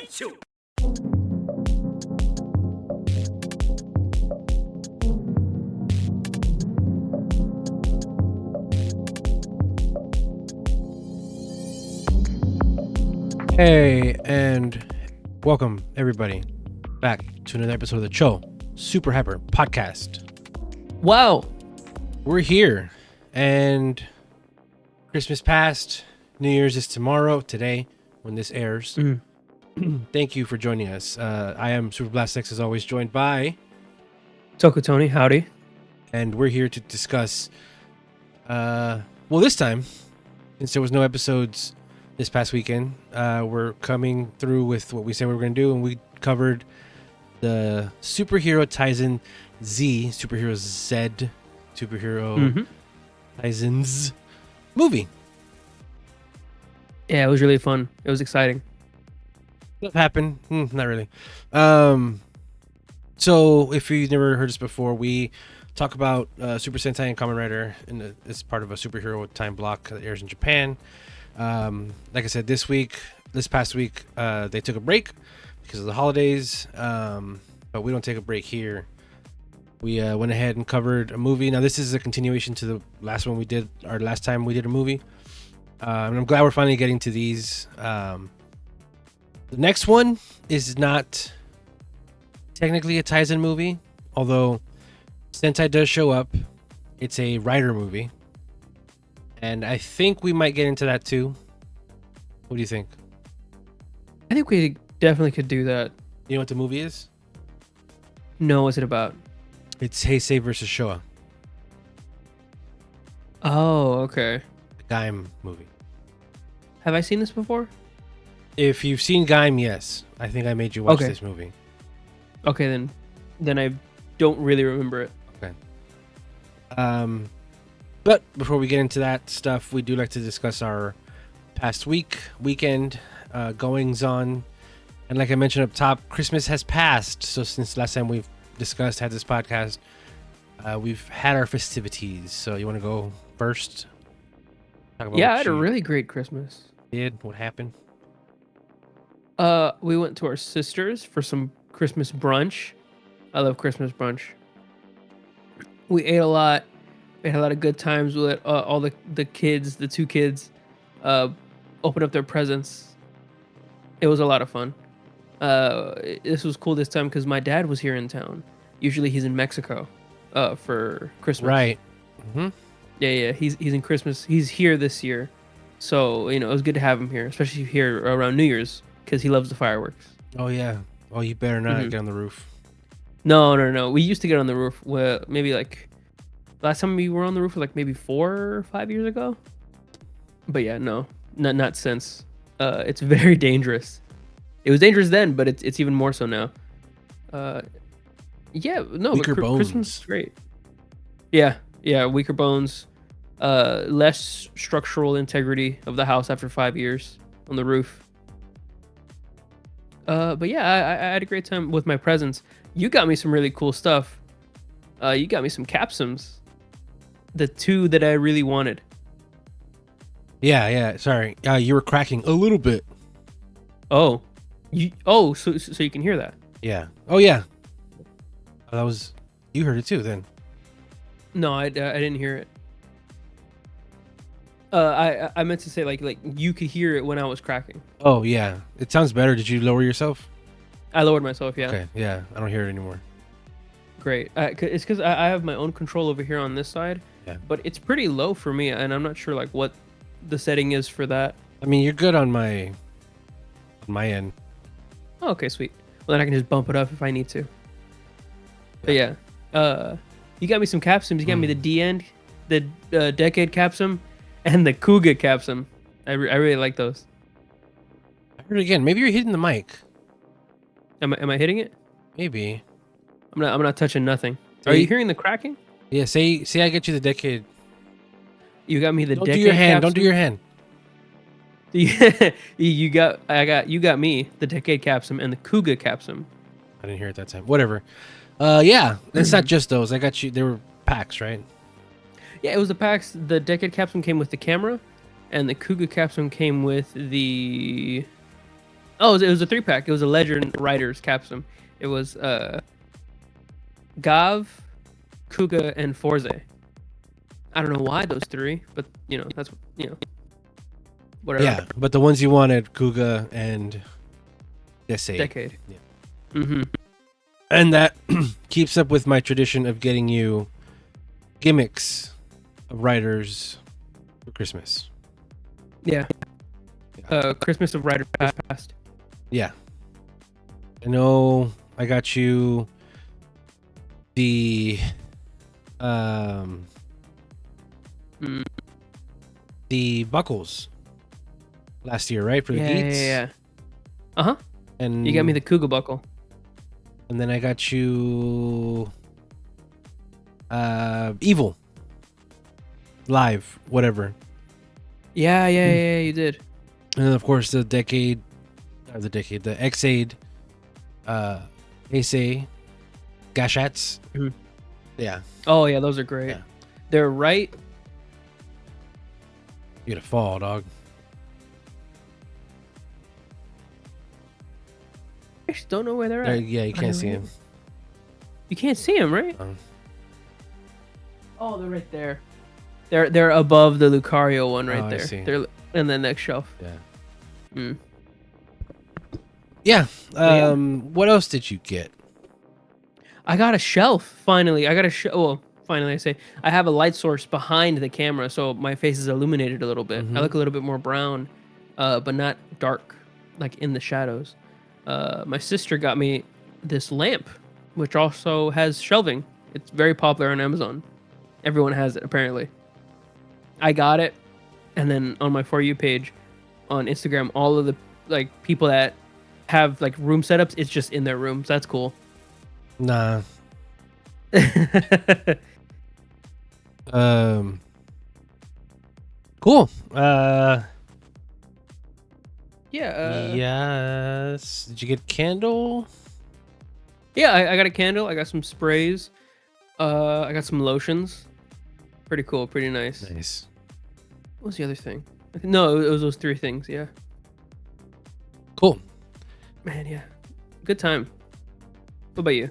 Hey, and welcome everybody back to another episode of the Cho Super Hyper Podcast. Wow, We're here, and Christmas passed, New Year's is today when this airs. Thank you for joining us. I am Super Blast X, as always, joined by, Toku Tony, howdy. and we're here to discuss, this time, since there was no episodes this past weekend, we're coming through with what we said we were going to do, and we covered the Superhero Taisen Z, Superhero Z, Superhero Taisen's movie. Yeah, it was really fun. It was exciting. What happened? Not really. So if you've never heard us before, we talk about Super Sentai and Kamen Rider as part of a superhero time block that airs in Japan. Like I said, this past week, they took a break because of the holidays, but we don't take a break here. We went ahead and covered a movie. Now, this is a continuation to the last time we did a movie. And I'm glad we're finally getting to these. The next one is not technically a Taisen movie, although Sentai does show up. It's a Rider movie. And I think we might get into that too. What do you think? I think we definitely could do that. You know what the movie is? No, what's it about? It's Heisei versus Showa, Oh, okay. the Gaim movie. Have I seen this before? If you've seen Gaim, yes. I think I made you watch Okay. this movie. Okay, then I don't really remember it. Okay. But before we get into that stuff, we do like to discuss our past weekend goings on. And like I mentioned up top, Christmas has passed. So since last time we've had this podcast, we've had our festivities. So you want to go first? Talk about Yeah, I what had a you really great Christmas. did, what happened? We went to our sister's for some Christmas brunch. I love Christmas brunch. We ate a lot. We had a lot of good times with all the kids, the two kids, opened up their presents. It was a lot of fun. This was cool this time because my dad was here in town. Usually he's in Mexico for Christmas. Right. Mm-hmm. Yeah. He's in Christmas. He's here this year. So, it was good to have him here, especially here around New Year's because he loves the fireworks. Oh, yeah. Oh, you better not get on the roof. No. We used to get on the roof maybe like last time we were on the roof was like maybe 4 or 5 years ago. But yeah, no, not since. It's very dangerous. It was dangerous then, but it's even more so now. Weaker bones. Christmas is great. Yeah, weaker bones. Less structural integrity of the house after 5 years on the roof. But yeah, I had a great time with my presents. You got me some really cool stuff. You got me some capsums. The two that I really wanted. Yeah. Sorry. You were cracking a little bit. So you can hear that. Yeah. Oh, yeah. That was... You heard it too, then. No, I didn't hear it. I meant to say like you could hear it when I was cracking. Oh, yeah. It sounds better. Did you lower yourself? I lowered myself, yeah. Okay, yeah. I don't hear it anymore. Great. It's because I have my own control over here on this side. Yeah. But it's pretty low for me, and I'm not sure like what the setting is for that. I mean, you're good on my end. Oh, okay, sweet. Well, then I can just bump it up if I need to. But yeah, you got me some capsums. You got me the D-End, the Decade capsum, and the Kuga capsum. I really like those. I heard it again. Maybe you're hitting the mic. Am I hitting it? Maybe. I'm not touching nothing. Are you hearing the cracking? Yeah. Say I get you the Decade. You got me the Don't Decade do your hand. capsum? Don't do your hand. you got me the Decade capsum and the Kuga capsum. I didn't hear it that time. Whatever. Yeah. It's not just those. I got you. They were packs, right? Yeah, it was the packs. The Decade capsule came with the camera, and the Kuga capsule came with the Oh, it was a 3-pack. It was a Legend Riders capsule. It was Gav, Kuga, and Forze. I don't know why those 3, but that's whatever. Yeah, but the ones you wanted, Kuga and Decade. Yeah. Mm-hmm. And that keeps up with my tradition of getting you gimmicks of riders for Christmas. Yeah. Christmas of Rider Past. Yeah. I know I got you the the buckles last year, right? For the Geats? Yeah. Uh-huh. And you got me the Kuga buckle. And then I got you Evil. Live, whatever. Yeah, you did. And then of course the Xaid Heisei Gashats. Mm-hmm. Yeah. Oh yeah, those are great. Yeah. They're right. You gotta fall, dog. I just don't know where they're at. Yeah, you can't see him. You can't see him, right? Oh, they're right there. They're above the Lucario one right there. I see. They're in the next shelf. Yeah. Yeah. What else did you get? I got a shelf finally. Well, finally I say I have a light source behind the camera, so my face is illuminated a little bit. I look a little bit more brown, but not dark, like in the shadows. My sister got me this lamp, which also has shelving. It's very popular on Amazon. Everyone has it apparently. I got it, and then on my For You page on Instagram, all of the people that have room setups, it's just in their rooms. That's cool. Nah. Cool. Yes. Did you get candle? Yeah, I got a candle. I got some sprays. I got some lotions. Pretty cool. Pretty nice. Nice. What was the other thing? No, it was those 3 things. Yeah. Cool. Man, yeah. Good time. What about you?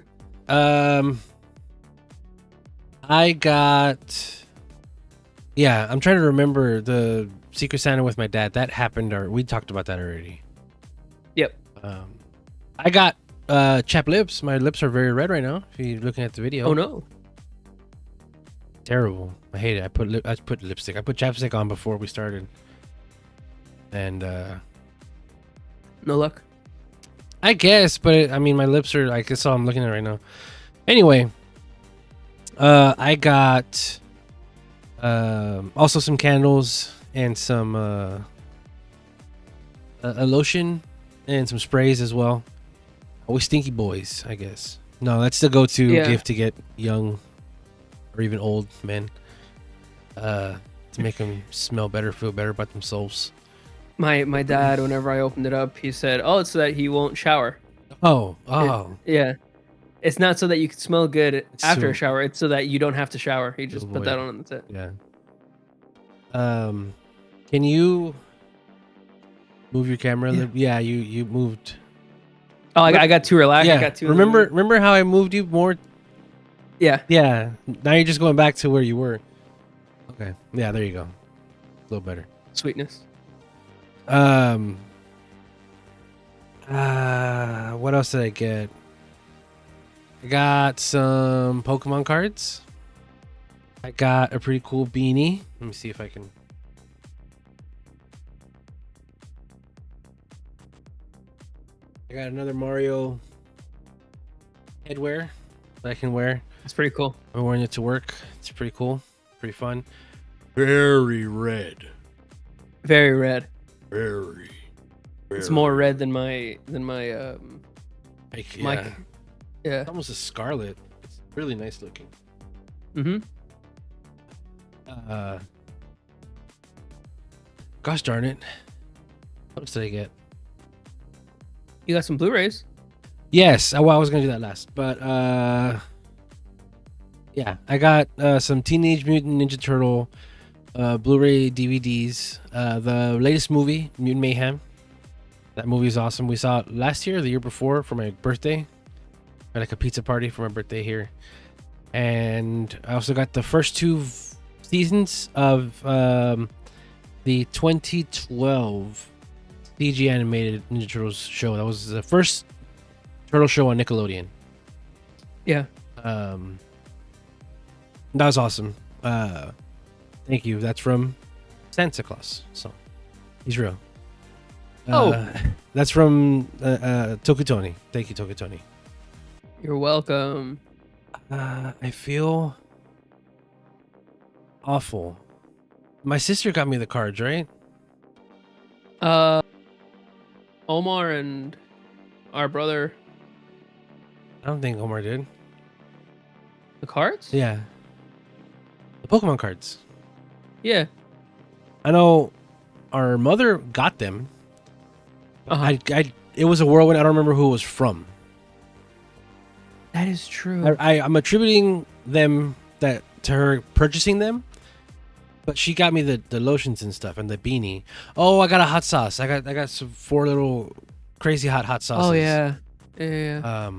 I got. Yeah, I'm trying to remember the Secret Santa with my dad. That happened, or we talked about that already. Yep. I got chapped lips. My lips are very red right now. If you're looking at the video. Oh no. Terrible. I hate it. I put lipstick. I put chapstick on before we started. And no luck. I guess, but I mean, my lips are like that's all I'm looking at right now. Anyway, I got also some candles and some a lotion and some sprays as well. Always stinky boys, I guess. No, that's the go-to gift to get young or even old men to make them smell better, feel better about themselves. My dad, whenever I opened it up, he said, "Oh, it's so that he won't shower." Oh. Yeah. It's not so that you can smell good after a shower. It's so that you don't have to shower. He just put that on and that's it. Yeah. Can you move your camera? Yeah, you moved. Oh, I got too relaxed. Yeah. I got too Remember how I moved you more? Yeah. Yeah. Now you're just going back to where you were. Okay. Yeah, there you go. A little better. Sweetness. What else did I get? I got some Pokemon cards. I got a pretty cool beanie. Let me see if I can. I got another Mario headwear that I can wear. It's pretty cool. I'm wearing it to work. It's pretty cool. Pretty fun. Very red. Very red. Very. It's more red than my yeah. Yeah. It's almost a scarlet. It's really nice looking. Mm-hmm. Gosh darn it. What else did I get? You got some Blu-rays. Yes. Well, I was gonna do that last, but yeah, I got some Teenage Mutant Ninja Turtle Blu-ray DVDs. The latest movie, Mutant Mayhem. That movie is awesome. We saw it last year, or the year before, for my birthday. I had like a pizza party for my birthday here, and I also got the first two seasons of the 2012 CG animated Ninja Turtles show. That was the first turtle show on Nickelodeon. Yeah. That was awesome. Thank you. That's from Santa Claus, so he's real. That's from Toku Tony. Thank you, Toku Tony. You're welcome. I feel awful. My sister got me the cards, right? Omar and our brother. I don't think Omar did. The cards? Yeah. The Pokemon cards. Yeah. I know our mother got them. It was a whirlwind. I don't remember who it was from. That is true. I'm attributing them to her purchasing them, but she got me the lotions and stuff and the beanie. Oh, I got a hot sauce. I got some 4 little crazy hot sauces. Oh yeah. Yeah.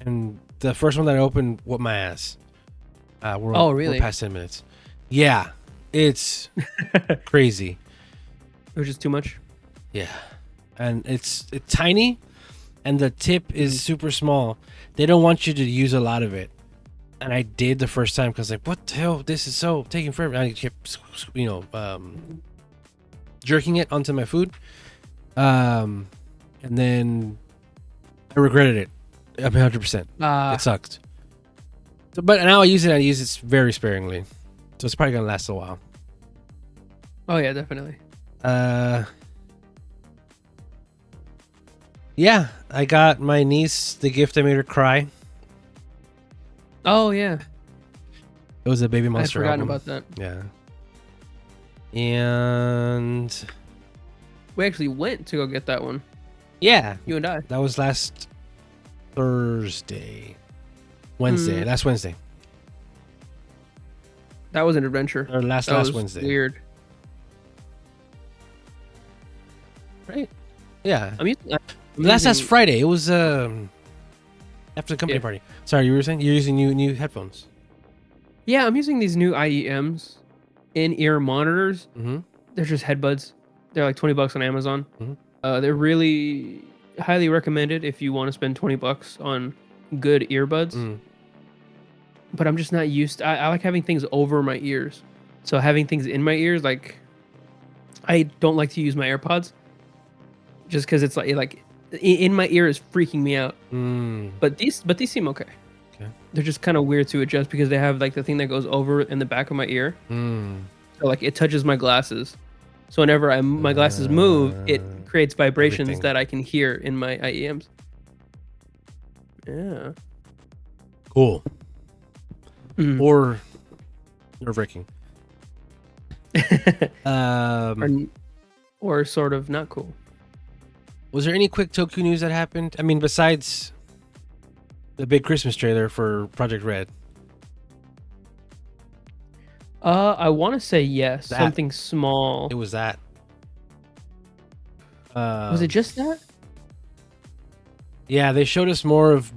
And the first one that I opened whooped my ass. Really? We're past 10 minutes. Yeah, it's crazy. It was just too much. Yeah, and it's tiny, and the tip is super small. They don't want you to use a lot of it, and I did the first time because like, what the hell? This is so taking forever. I kept, jerking it onto my food, and then I regretted it. 100%. It sucked. So, but now I use it very sparingly, so it's probably gonna last a while. Oh yeah, definitely. Yeah, I got my niece the gift that made her cry. Oh yeah. It was a Baby Monster I'd forgotten album. about that. Yeah. And We actually went to go get that one. yeah, You and I. that was last Wednesday. Last Wednesday. That was an adventure. Or last That was Wednesday. Weird. Right? Yeah. I'm Last Friday. It was after the company Yeah. party. Sorry, you were saying you're using new headphones. Yeah, I'm using these new IEMs in-ear monitors. Mm-hmm. They're just headbuds. They're like $20 on Amazon. Mhm. They're really highly recommended if you want to spend $20 on good earbuds. Mm. But I'm just not used. I like having things over my ears. So having things in my ears, like I don't like to use my AirPods, just because it's like in my ear is freaking me out. Mm. But these seem okay. Okay. They're just kind of weird to adjust because they have like the thing that goes over in the back of my ear. Mm. So like it touches my glasses. So whenever my glasses move, it creates vibrations everything. that I can hear in my IEMs. Yeah. Cool. Mhm. Or nerve-wracking. Or sort of not cool. Was there any quick Toku news that happened? I mean, besides the big Christmas trailer for Project Red. I want to say yes. That- Something small. It was that. Was it just that? Yeah, they showed us more of,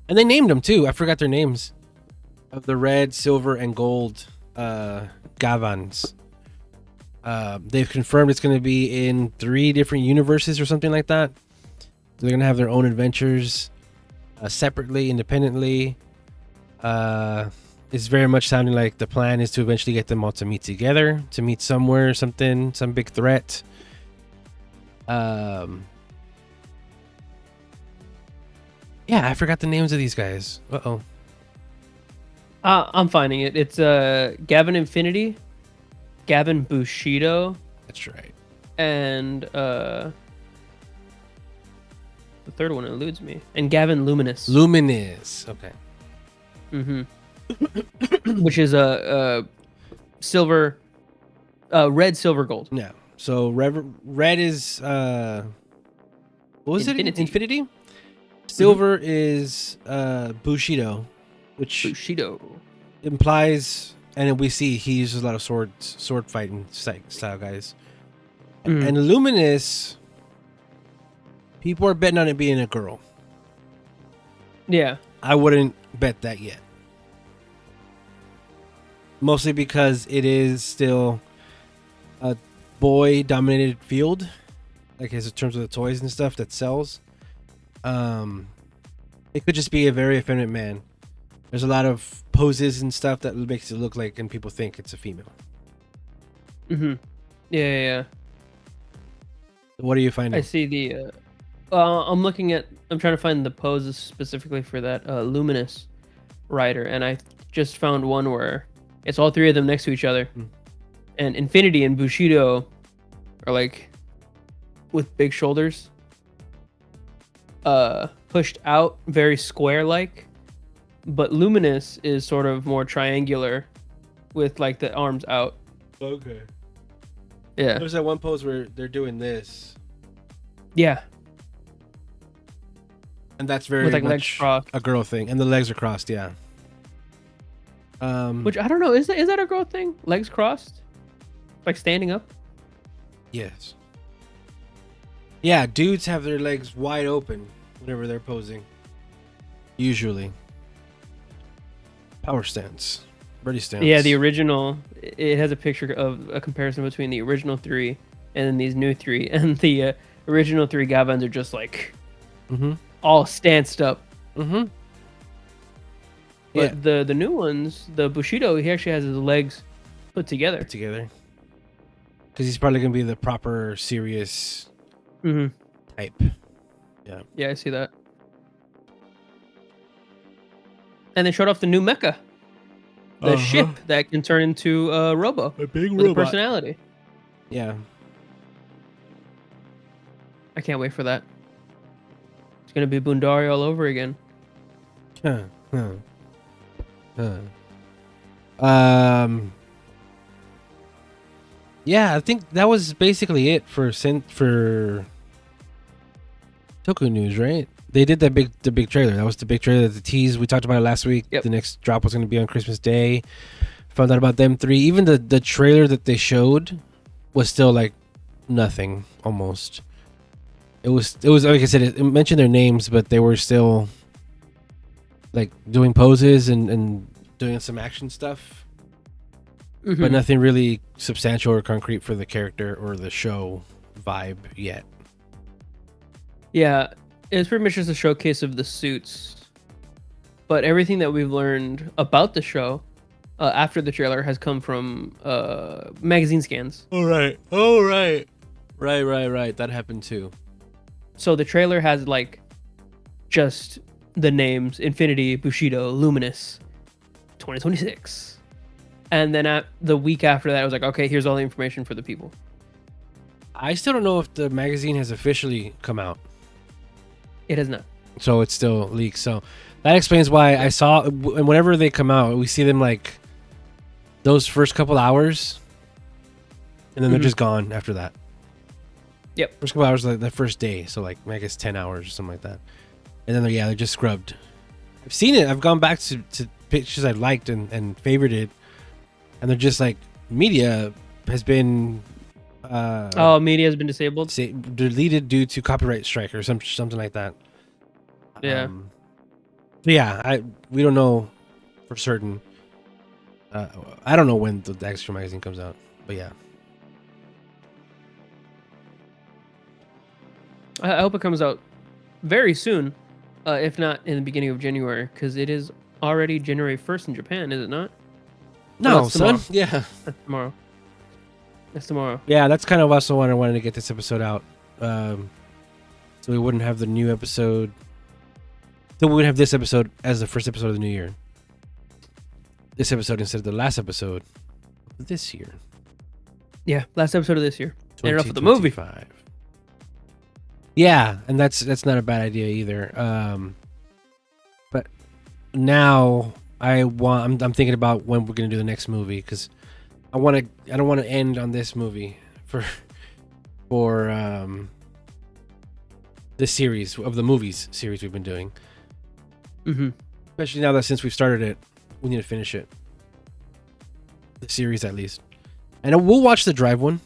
and they named them too. I forgot their names of the red, silver, and gold Gavans. They've confirmed it's going to be in 3 different universes or something like that. So they're going to have their own adventures separately, independently. It's very much sounding like the plan is to eventually get them all to meet together, to meet somewhere, some big threat. Yeah, I forgot the names of these guys. Uh-oh. I'm finding it. It's Gavin Infinity, Gavin Bushido, That's right. and the third one eludes me. And Gavin Luminous. Luminous. Okay. Which is a silver, red, silver, gold. Yeah. So red is what was Infinity. it? Infinity. Silver is Bushido, which Bushido. implies, and we see he uses a lot of sword fighting style guys. And Luminous, people are betting on it being a girl. Yeah. I wouldn't bet that yet. Mostly because it is still a boy-dominated field, like in terms of the toys and stuff that sells. It could just be a very effeminate man. There's a lot of poses and stuff that makes it look like, and people think it's a female. Yeah. What are you finding? I see the. I'm trying to find the poses specifically for that Luminous rider, and I just found one where it's all three of them next to each other, and Infinity and Bushido are like with big shoulders, pushed out, very square-like, but Luminous is sort of more triangular, with like the arms out. Okay. Yeah. There's that one pose where they're doing this. Yeah. And that's very with like much legs crossed. A girl thing, and the legs are crossed. Yeah. Which I don't know. Is that a girl thing? Legs crossed, like standing up. Yes. Yeah, dudes have their legs wide open whenever they're posing. Usually. Power stance. Ready stance. Yeah, the original. It has a picture of a comparison between the original three and then these new three, and the original three Gavans are just like all stanced up. But the new ones, the Bushido, he actually has his legs put together. Because he's probably gonna be the proper serious type. Yeah. Yeah, I see that. And they showed off the new mecha. The ship that can turn into a robo. A big with robot. A personality. Yeah. I can't wait for that. It's gonna be Bundari all over again. Yeah, I think that was basically it for Toku news, right? They did the big trailer. That was the big trailer, the tease. We talked about it last week. Yep. The next drop was going to be on Christmas Day. Found out about them three. Even the trailer that they showed was still like nothing almost. It was like I said, it mentioned their names, but they were still like doing poses and doing some action stuff. But nothing really substantial or concrete for the character or the show vibe yet. Yeah, it's pretty much just a showcase of the suits. But everything that we've learned about the show after the trailer has come from magazine scans. Right. That happened too. So the trailer has like just the names Infinity, Bushido, Luminous, 2026. And then at the week after that, I was like, okay, here's all the information for the people. I still don't know if the magazine has officially come out. It has not. So it's still leaked. So that explains why I saw, and whenever they come out, we see them like those first couple hours, and then they're just gone after that. Yep. First couple hours, like the first day. So like, I guess 10 hours or something like that. And then they're just scrubbed. I've seen it. I've gone back to pictures I liked and favorited. And they're just like, media has been media has been disabled, deleted due to copyright strike or something like that. Yeah. We don't know for certain. I don't know when the extra magazine comes out, but yeah. I hope it comes out very soon, if not in the beginning of January, because it is already January 1st in Japan, is it not? No, son. Yeah. That's tomorrow. That's tomorrow. Yeah, that's kind of also why I wanted to get this episode out. So we wouldn't have the new episode. So we would have this episode as the first episode of the new year. This episode instead of the last episode of this year. Yeah, last episode of this year. And enough of the movie. Yeah, and that's not a bad idea either. But now I'm thinking about when we're gonna do the next movie because I don't want to end on this movie for this series of the movies series we've been doing. Especially now that since we've started it, we need to finish it. The series at least, and we'll watch the Drive one.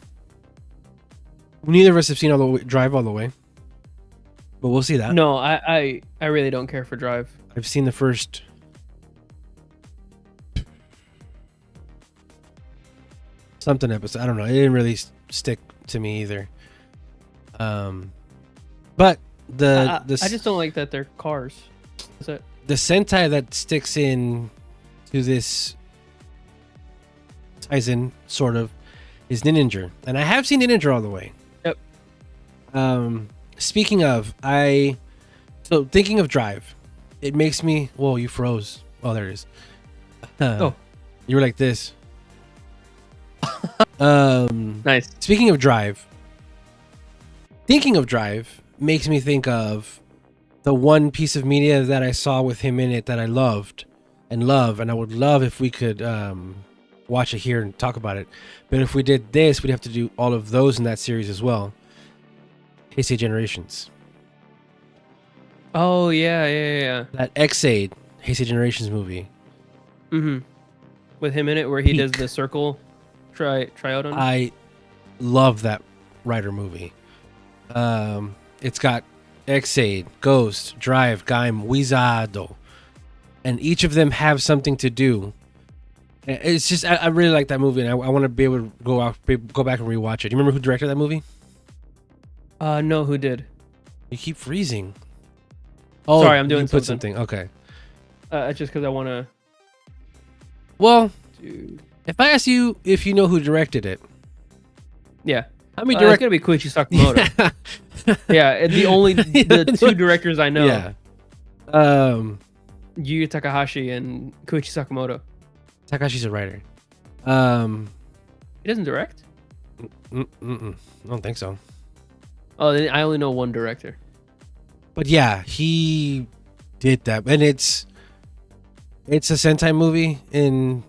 Neither of us have seen Drive all the way, but we'll see that. No, I really don't care for Drive. I've seen the first something episode. I don't know. It didn't really stick to me either. But I just don't like that they're cars. Is it? The Sentai that sticks in to this Taisen sort of is Ninja, and I have seen Ninja all the way. Yep. Speaking of, thinking of Drive, it makes me. Whoa, you froze. Oh, there it is. Oh, you were like this. Nice. Speaking of Drive, thinking of Drive makes me think of the one piece of media that I saw with him in it that I loved and love, and I would love if we could watch it here and talk about it. But if we did this, we'd have to do all of those in that series as well. Heisei Generations. Oh yeah. That X-Aid Heisei Generations movie. Mm-hmm. With him in it, where he does Peak. the circle tryout. I love that Rider movie. It's got X-Aid, Ghost, Drive, Gaim, Wizardo, and each of them have something to do. It's just I really like that movie, and I want to be able to go back and rewatch it. Do you remember who directed that movie? No, who did? You keep freezing. Oh, sorry, I'm doing you put something. Okay. Just because I want to. Well, Dude. if I ask you if you know who directed it, Yeah. how many It's gonna be Koichi Sakamoto. Yeah, the two directors I know. Yeah. Yu Takahashi and Koichi Sakamoto. Takashi's a writer. He doesn't direct? I don't think so. Oh, then I only know one director. But yeah, he did that, and it's a Sentai movie in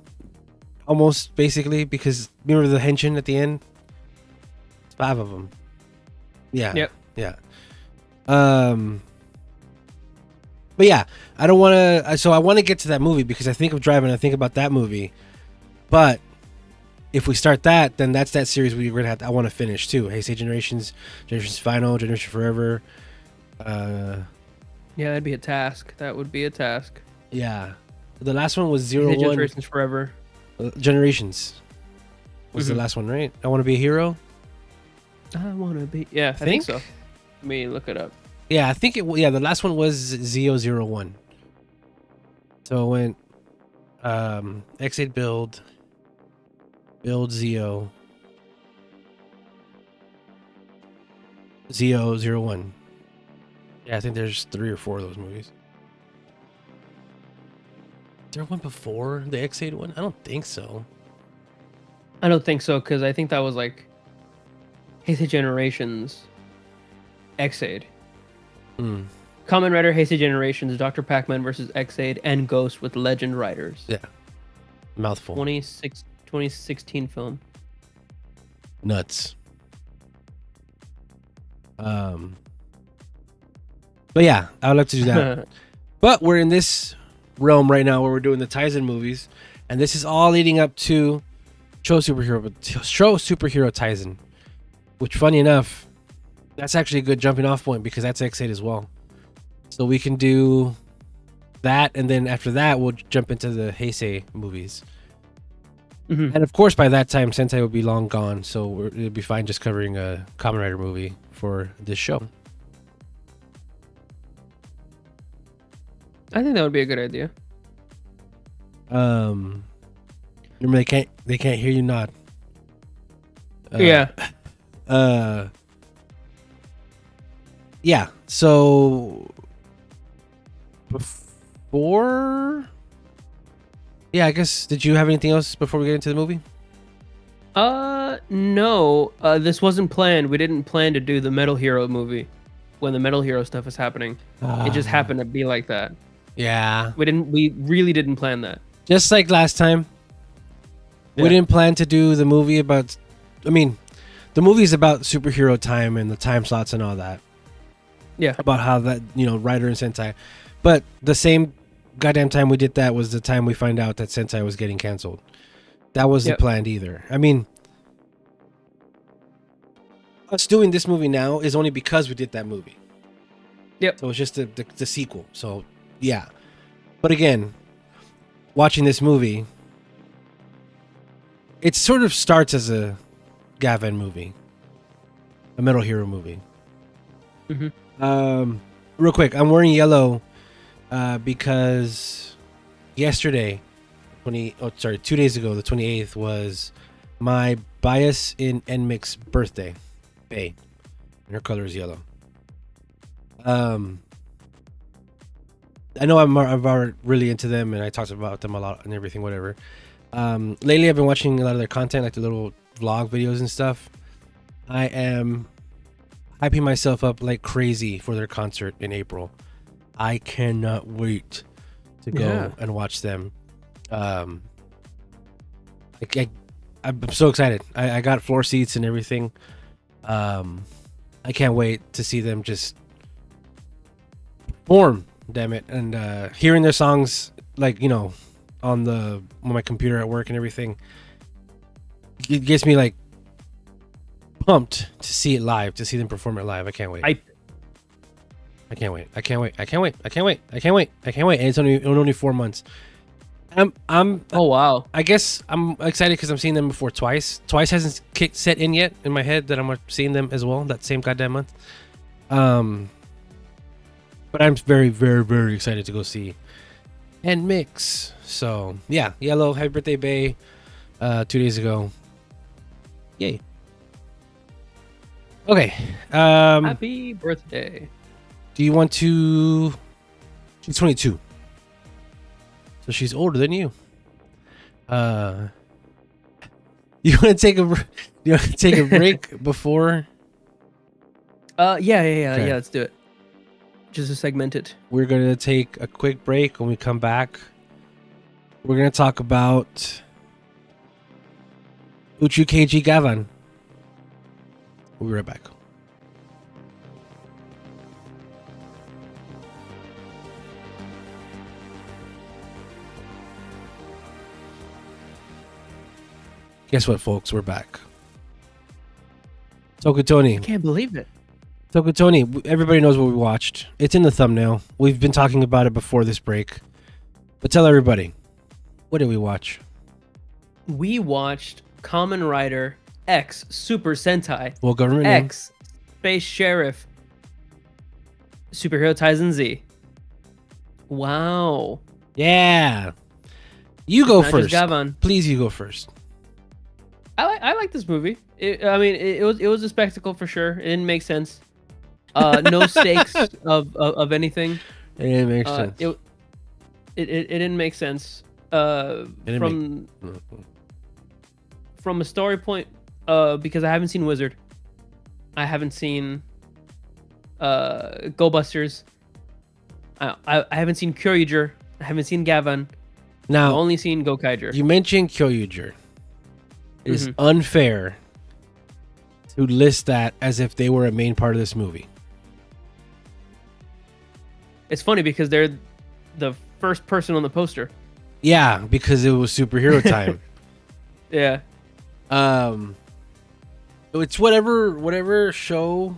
almost basically, because remember the henshin at the end? It's 5 of them. Yeah. Yep. Yeah. But yeah, I don't want to. So I want to get to that movie because I think of Drive and I think about that movie. But if we start that, then that's that series we're gonna have. I want to finish too. Heisei Generations, Generations Final, Generation Forever. Yeah, that'd be a task. That would be a task. Yeah, the last one was Heisei 01. Generations Forever. Generations was the last one, right? I Want to Be a Hero. I want to be. Yeah, I think so. Let me look it up. Yeah, I think it. Yeah, the last one was ZO01. So it went X8 build ZO 01. Yeah, I think there's 3 or 4 of those movies. Is there one before the X8 one? I don't think so. I don't think so, because I think that was like Heisei Generations X-Aid. Kamen Rider Heisei Generations, Dr. Pac-Man versus X-Aid, and Ghost with Legend Riders. Yeah. Mouthful. 2016 film. Nuts. But yeah, I would like to do that. But we're in this realm right now where we're doing the Taisen movies, and this is all leading up to Show Superhero Taisen, which, funny enough, that's actually a good jumping off point because that's X8 as well. So we can do that, and then after that, we'll jump into the Heisei movies. And of course, by that time, Sentai will be long gone, so it'll be fine just covering a Kamen Rider movie for this show. I think that would be a good idea. Remember, they can't hear you nod. Yeah. Yeah. So before, yeah, I guess. Did you have anything else before we get into the movie? No. This wasn't planned. We didn't plan to do the Metal Hero movie when the Metal Hero stuff is happening. It just happened to be like that. Yeah. We really didn't plan that. Just like last time. Yeah. We didn't plan to do the movie about. I mean, the movie is about superhero time and the time slots and all that. Yeah. About how that, Rider and Sentai. But the same goddamn time we did that was the time we find out that Sentai was getting canceled. That wasn't planned either. I mean, us doing this movie now is only because we did that movie. Yep. So it's just the sequel. So yeah. But again, watching this movie, it sort of starts as a Gavan movie, a Metal Hero movie. Real quick, I'm wearing yellow because yesterday, 2 days ago, the 28th was my bias in NMIXX birthday, Bay, and her color is yellow. I know I'm really into them, and I talked about them a lot and everything, whatever. Lately, I've been watching a lot of their content, like the little vlog videos and stuff. I am hyping myself up like crazy for their concert in April. I cannot wait to go and watch them. I'm so excited. I got floor seats and everything. I can't wait to see them just perform, damn it. And hearing their songs, like, you know, on my computer at work and everything, it gets me like pumped to see it live, to see them perform it live. I can't wait. I can't wait. I can't wait. I can't wait. I can't wait. I can't wait. I can't wait. And it's only 4 months. Oh wow. I guess I'm excited because I'm seeing them before twice. Twice hasn't set in yet in my head that I'm seeing them as well that same goddamn month. But I'm very, very, very excited to go see NMIXX. So yeah, yellow. Happy birthday, Bay. 2 days ago. Yay. Okay. Happy birthday. Do you want to? She's 22. So she's older than you. You want to take a break before? Yeah. Okay. Yeah, let's do it. Just to segment it. We're gonna take a quick break. When we come back, we're gonna talk about Uchukeiji Gavan. We'll be right back. Guess what, folks? We're back. Toku Tony. I can't believe it. Toku Tony, everybody knows what we watched. It's in the thumbnail. We've been talking about it before this break. But tell everybody, what did we watch? We watched Kamen Rider X Super Sentai. Well, government X Space Sheriff Superhero Taisen Z. Wow. Yeah. You go Not first. just Gavan. Please, you go first. I like this movie. It was a spectacle for sure. It didn't make sense. No stakes of anything. It didn't make sense. It didn't make sense. From a story point, because I haven't seen Wizard. I haven't seen Go Busters. I haven't seen Kyoryuger. I haven't seen Gavan. Now, I've only seen Gokaiger. You mentioned Kyoryuger. It is unfair to list that as if they were a main part of this movie. It's funny because they're the first person on the poster. Yeah, because it was superhero time. Yeah. It's whatever show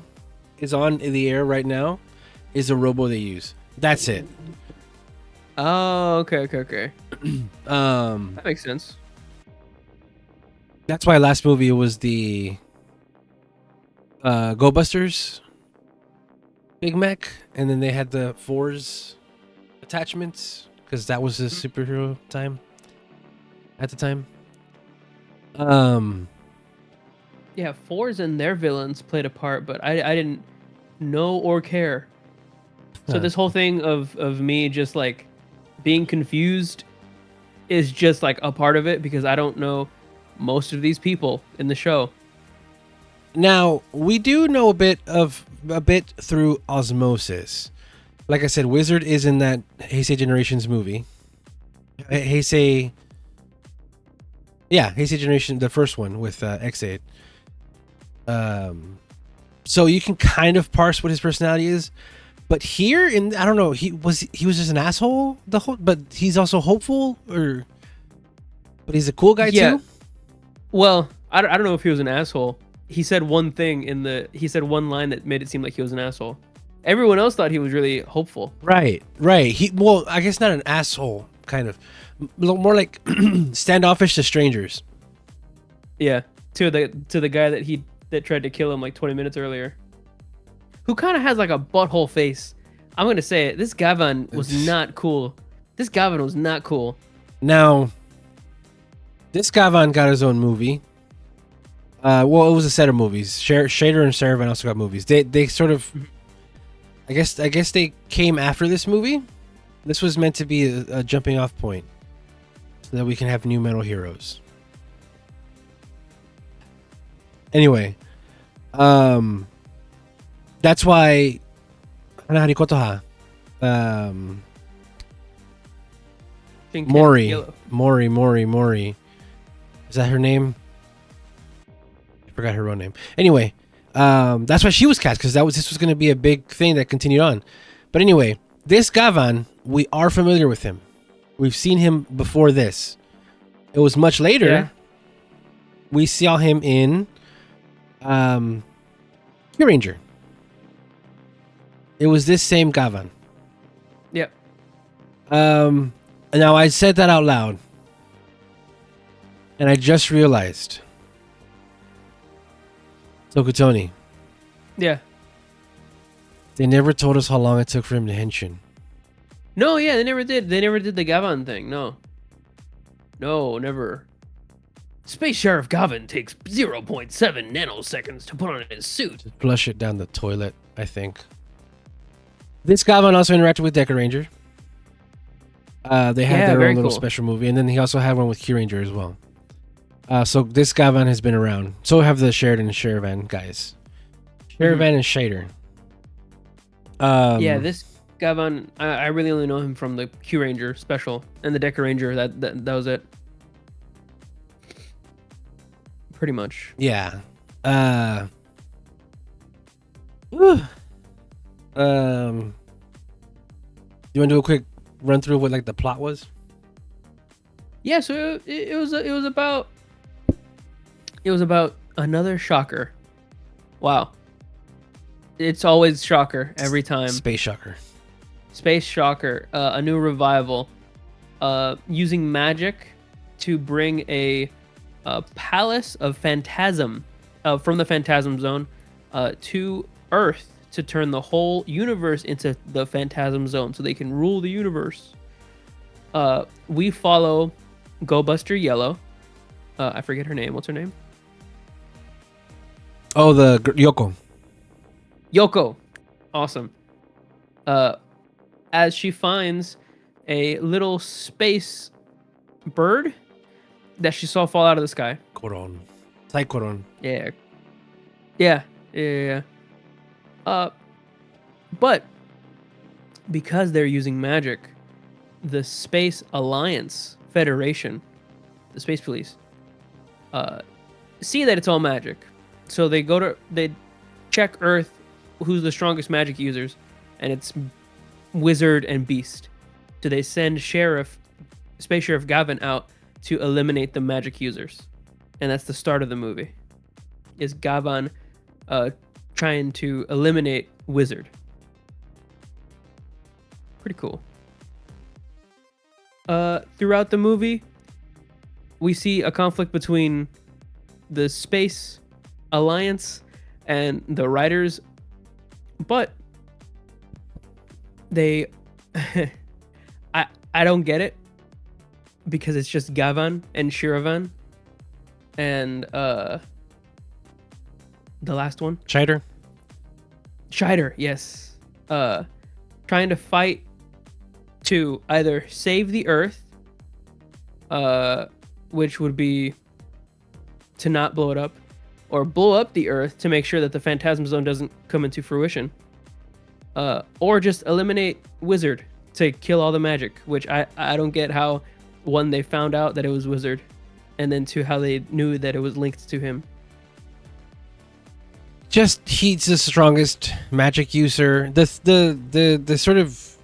is on in the air right now is a robo they use. That's it. Oh, okay. That makes sense. That's why last movie was the Go Busters Big Mac, and then they had the Fours attachments because that was the superhero time at the time. Yeah, Fours and their villains played a part, but I didn't know or care. So this whole thing of me just like being confused is just like a part of it because I don't know most of these people in the show. Now, we do know a bit through osmosis. Like I said, Wizard is in that Heisei Generations movie. Heisei Generation, the first one with X8. So you can kind of parse what his personality is. But here, I don't know, he was just an asshole but he's also hopeful, but he's a cool guy too. Well, I don't know if he was an asshole. he said one thing he said one line that made it seem like he was an asshole. Everyone else thought he was really hopeful. Right. Well, I guess not an asshole, kind of. More like standoffish to strangers. Yeah, to the guy that tried to kill him like 20 minutes earlier. Who kind of has like a butthole face. I'm gonna say it. This Gavan was not cool. This Gavan was not cool. Now, this Gavan got his own movie. Well, it was a set of movies. SHOWDOWN and SHOWDOWN also got movies. They sort of, I guess they came after this movie. This was meant to be a jumping off point, so that we can have new metal heroes. Anyway, that's why. Mori. Is that her name? I forgot her real name. Anyway, that's why she was cast, because this was going to be a big thing that continued on. But anyway, this Gavan, we are familiar with him. We've seen him before this. It was much later. Yeah. We saw him in Ranger. It was this same Gavan. Yep. Now I said that out loud, and I just realized, Tokutoni, Yeah. they never told us how long it took for him to henshin. No, yeah, they never did. They never did the Gavan thing. No, never. Space Sheriff Gavan takes 0.7 nanoseconds to put on his suit. Flush it down the toilet, I think. This Gavan also interacted with Deca Ranger. They had their own little special movie, and then he also had one with Q Ranger as well. So this Gavan has been around. So have the Sheridan and SHOWDOWN guys. SHOWDOWN and Shader. Yeah, this Gavan, I really only know him from the Q Ranger special and the Deca Ranger. That was it. Pretty much. Yeah. You want to do a quick run through of what like the plot was? Yeah, so it was about another shocker. Wow. It's always shocker every time. Space shocker. Space shocker, a new revival, using magic to bring a palace of phantasm from the Phantasm Zone to Earth to turn the whole universe into the Phantasm Zone so they can rule the universe. We follow Go Buster Yellow. I forget her name. What's her name? Oh, the Yoko. Yoko. Awesome. As she finds a little space bird that she saw fall out of the sky. Koron. Saikoron. Yeah. But because they're using magic, the Space Alliance Federation, the Space Police, see that it's all magic. So they check Earth, who's the strongest magic users, and it's Wizard and Beast. So they send Space Sheriff Gavan out to eliminate the magic users. And that's the start of the movie. Is Gavan trying to eliminate Wizard. Pretty cool. Throughout the movie, we see a conflict between the Space Alliance and the Riders, but they I don't get it, because it's just Gavan and ISHIIRAN and the last one, Shider, yes. Trying to fight to either save the Earth, which would be to not blow it up, or blow up the Earth to make sure that the Phantasm Zone doesn't come into fruition, or just eliminate Wizard to kill all the magic, which I don't get how, one, they found out that it was Wizard, and then two, how they knew that it was linked to him. Just he's the strongest magic user. The sort of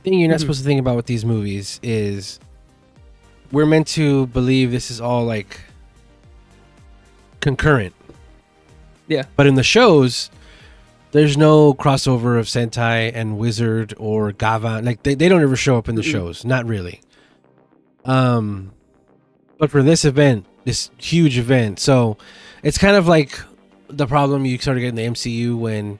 thing you're not supposed to think about with these movies is we're meant to believe this is all like concurrent. Yeah. But in the shows, there's no crossover of Sentai and Wizard or Gavan. Like they don't ever show up in the shows. Not really. But for this event, this huge event, so it's kind of like the problem you sort of get in the MCU when,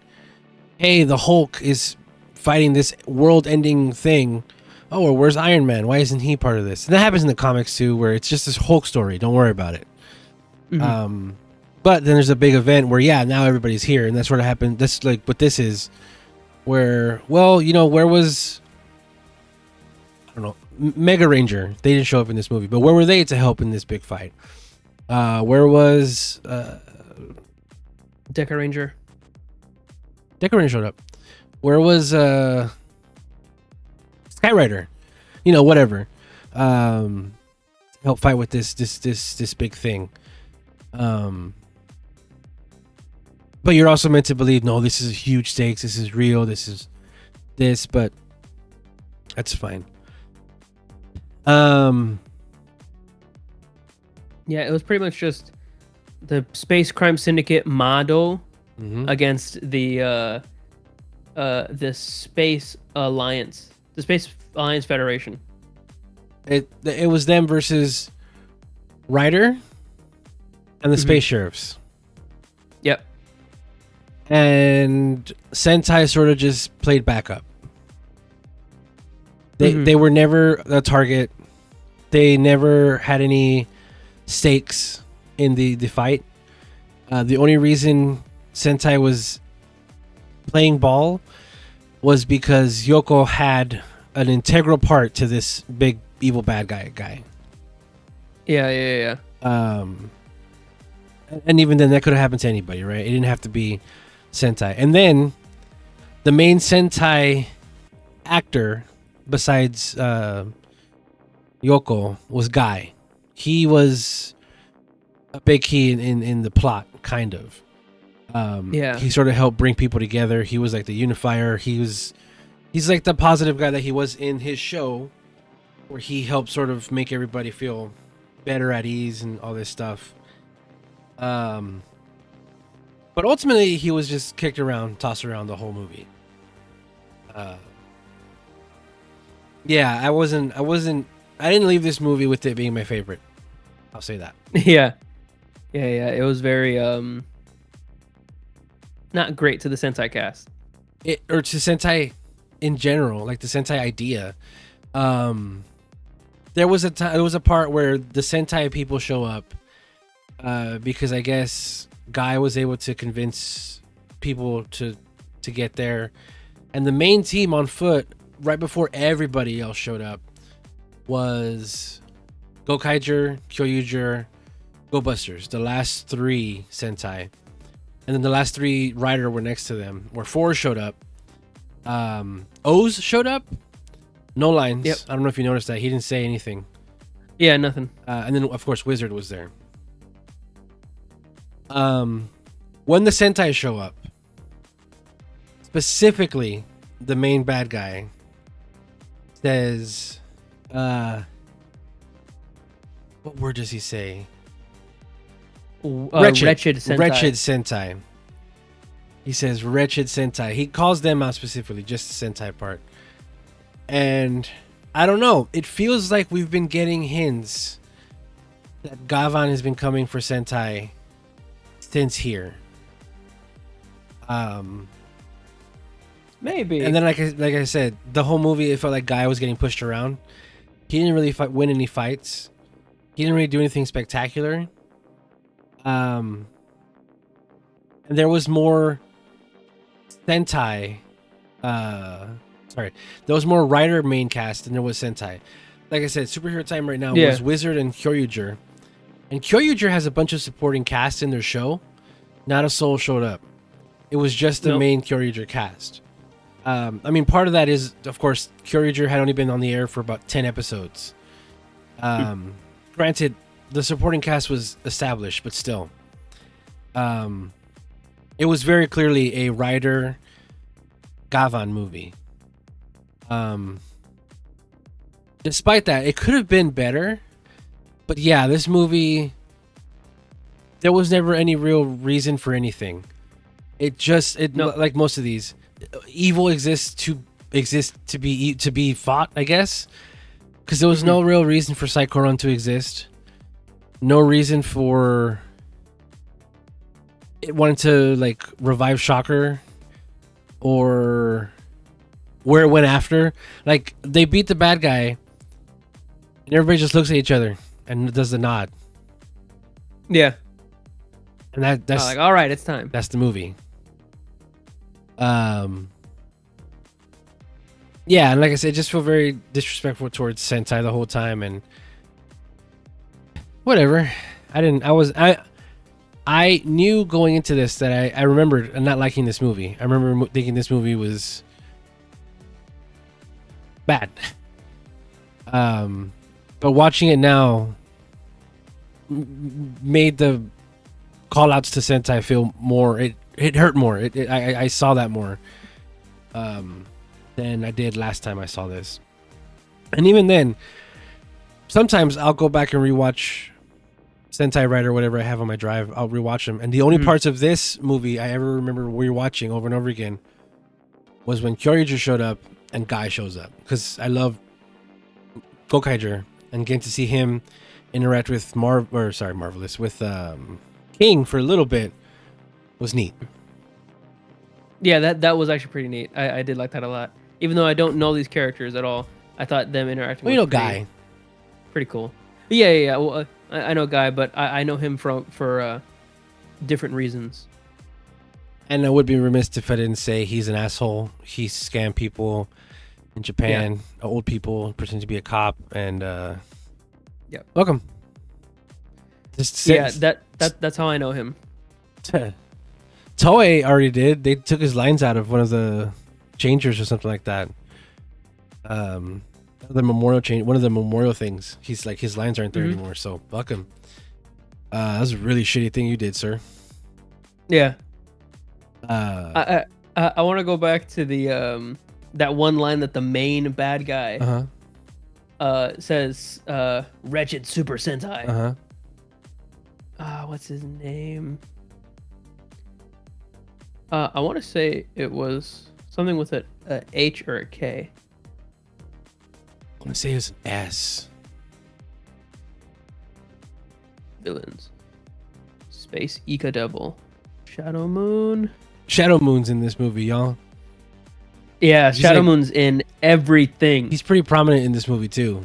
hey, the Hulk is fighting this world-ending thing. Oh, well, where's Iron Man? Why isn't he part of this? And that happens in the comics too, where it's just this Hulk story. Don't worry about it. But then there's a big event where, yeah, now everybody's here, and that's what happened. That's like what this is, where, well, you know, where was, I don't know, Mega Ranger? They didn't show up in this movie, but where were they to help in this big fight? Where was Deca Ranger? Deca Ranger showed up. Where was Skyrider? You know, whatever. Help fight with this big thing. But you're also meant to believe, no, this is huge stakes. This is real. This is this, but that's fine. Yeah, it was pretty much just the Space Crime Syndicate Mado against the Space Alliance, the Space Alliance Federation. It was them versus Ryder and the Space Sheriffs. Yep. And Sentai sort of just played backup. They were never a target. They never had any stakes in the fight. The only reason Sentai was playing ball was because Yoko had an integral part to this big evil bad guy. Yeah. And even then, that could have happened to anybody, right? It didn't have to be Sentai. And then the main Sentai actor, besides Yoko, was Guy. He was a big key in the plot, kind of. He sort of helped bring people together. He was like the unifier. He's like the positive guy that he was in his show, where he helped sort of make everybody feel better at ease and all this stuff. But ultimately, he was just kicked around, tossed around the whole movie. Yeah, I didn't leave this movie with it being my favorite. I'll say that. Yeah. It was very not great to the Sentai cast. Or to Sentai in general, like the Sentai idea. There was a part where the Sentai people show up because I guess Guy was able to convince people to get there, and the main team on foot right before everybody else showed up was Gokaiger, Kyoryuger, Go Busters, the last three Sentai, and then the last three Rider were next to them, where four showed up. Oz showed up, no lines. Yep. I don't know if you noticed that he didn't say anything. Yeah, nothing. And then of course Wizard was there. When the Sentai show up, specifically the main bad guy says, what word does he say? Wretched Sentai. Wretched Sentai. He says wretched Sentai. He calls them out specifically, just the Sentai part. And I don't know. It feels like we've been getting hints that Gavan has been coming for Sentai since here. Maybe. And then, like I said, the whole movie, it felt like Guy was getting pushed around. He didn't really win any fights. He didn't really do anything spectacular. And there was more Sentai. There was more Rider main cast than there was Sentai. Like I said, superhero time right now was Wizard and Kyoryuger. And Kyoryuger has a bunch of supporting cast in their show. Not a soul showed up. It was just the main Kyoryuger cast. I mean, part of that is, of course, Kyoryuger had only been on the air for about 10 episodes. Granted, the supporting cast was established, but still. It was very clearly a Rider Gavan movie. Despite that, it could have been better. But yeah, this movie there was never any real reason for anything. No. Like most of these, evil exists to be fought, I guess, because there was no real reason for Psychoron to exist. No reason for it wanted to like revive Shocker or where it went after. Like they beat the bad guy and everybody just looks at each other and does the nod. Yeah. And that's like, all right, it's time. That's the movie. Yeah, and like I said, I just feel very disrespectful towards Sentai the whole time, and whatever. I knew going into this that I remembered not liking this movie. I remember thinking this movie was bad. But watching it now made the call outs to Sentai feel more, it hurt more. I saw that more than I did last time I saw this. And even then, sometimes I'll go back and rewatch Sentai Rider, whatever I have on my drive. I'll rewatch them. And the only parts of this movie I ever remember rewatching over and over again was when Kyoryuger showed up and Guy shows up. Because I love Gokaiger, and getting to see him interact with Marvelous, with King for a little bit was neat. Yeah, that was actually pretty neat. I did like that a lot. Even though I don't know these characters at all, I thought them interacting Well, you know Guy. Pretty cool. But yeah. Well, I know Guy, but I know him for different reasons. And I would be remiss if I didn't say he's an asshole. He scammed people in Japan, old people, pretending to be a cop, and welcome. That's how I know him. Toei already did. They took his lines out of one of the changers or something like that. The memorial change, one of the memorial things. He's like, his lines aren't there anymore, so fuck him. That was a really shitty thing you did, sir. Yeah. I want to go back to the that one line that the main bad guy says, "Wretched Super Sentai." What's his name? I want to say it was something with a H or a K. I want to say it was an S. Villains. Space Ika Devil. Shadow Moon. Shadow Moon's in this movie, y'all. Yeah, Shadow Moon's in everything. He's pretty prominent in this movie too.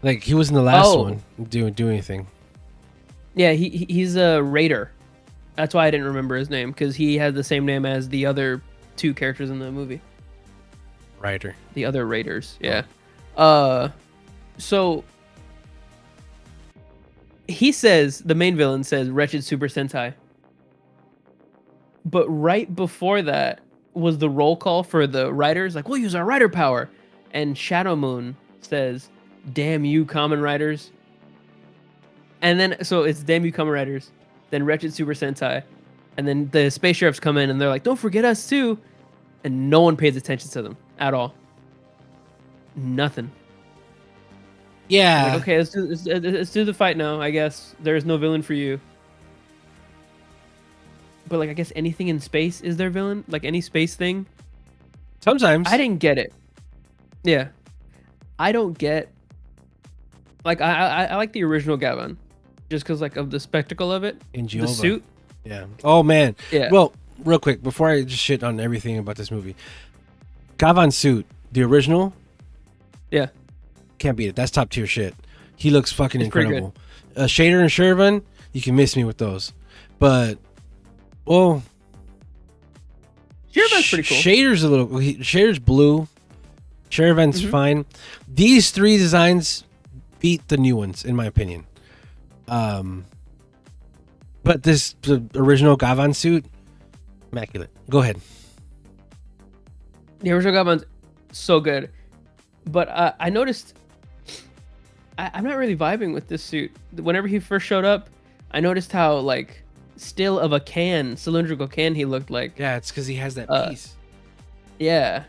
Like he was in the last one doing anything. Yeah, he's a raider. That's why I didn't remember his name, because he has the same name as the other two characters in the movie. Rider. The other raiders, yeah. So he says, the main villain says, "Wretched Super Sentai." But right before that was the roll call for the riders, like, "We'll use our rider power." And Shadow Moon says, "Damn you, Kamen Riders." And then, so it's "Damn you, Kamen Riders," then "Wretched Super Sentai." And then the space sheriffs come in and they're like, "Don't forget us too." And no one pays attention to them at all. Nothing. Yeah. Like, okay, let's do the fight now, I guess. There's no villain for you. But like, I guess anything in space is their villain? Like any space thing? Sometimes. I didn't get it. Yeah. I don't get... Like, I like the original Gavan. Just because, like, of the spectacle of it. In the suit. Yeah. Oh, man. Yeah. Well, real quick, before I just shit on everything about this movie. Gavan's suit, the original... Yeah. Can't beat it. That's top tier shit. He looks fucking incredible. Shader and SHIIRAN, you can miss me with those. But, well... SHIIRAN's pretty cool. Shader's blue. SHIIRAN's fine. These three designs beat the new ones, in my opinion. But the original Gavan suit, immaculate. Go ahead. The original Gavan's so good. But I noticed I'm not really vibing with this suit. Whenever he first showed up, I noticed how, like, still of a can, cylindrical can he looked like. Yeah, it's because he has that piece. Yeah.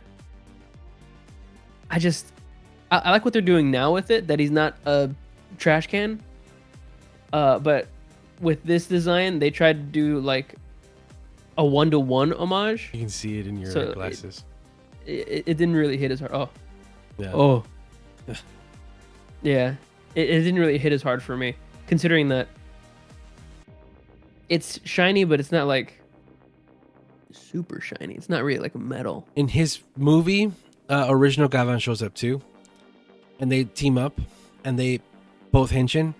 I like what they're doing now with it, that he's not a trash can. But with this design, they tried to do like a 1-to-1 homage. You can see it in your So glasses. It didn't really hit as hard. Oh, Yeah. oh, yeah. It didn't really hit as hard for me, considering that it's shiny, but it's not like super shiny. It's not really like a metal. In his movie, original Gavan shows up too, and they team up, and they both henshin,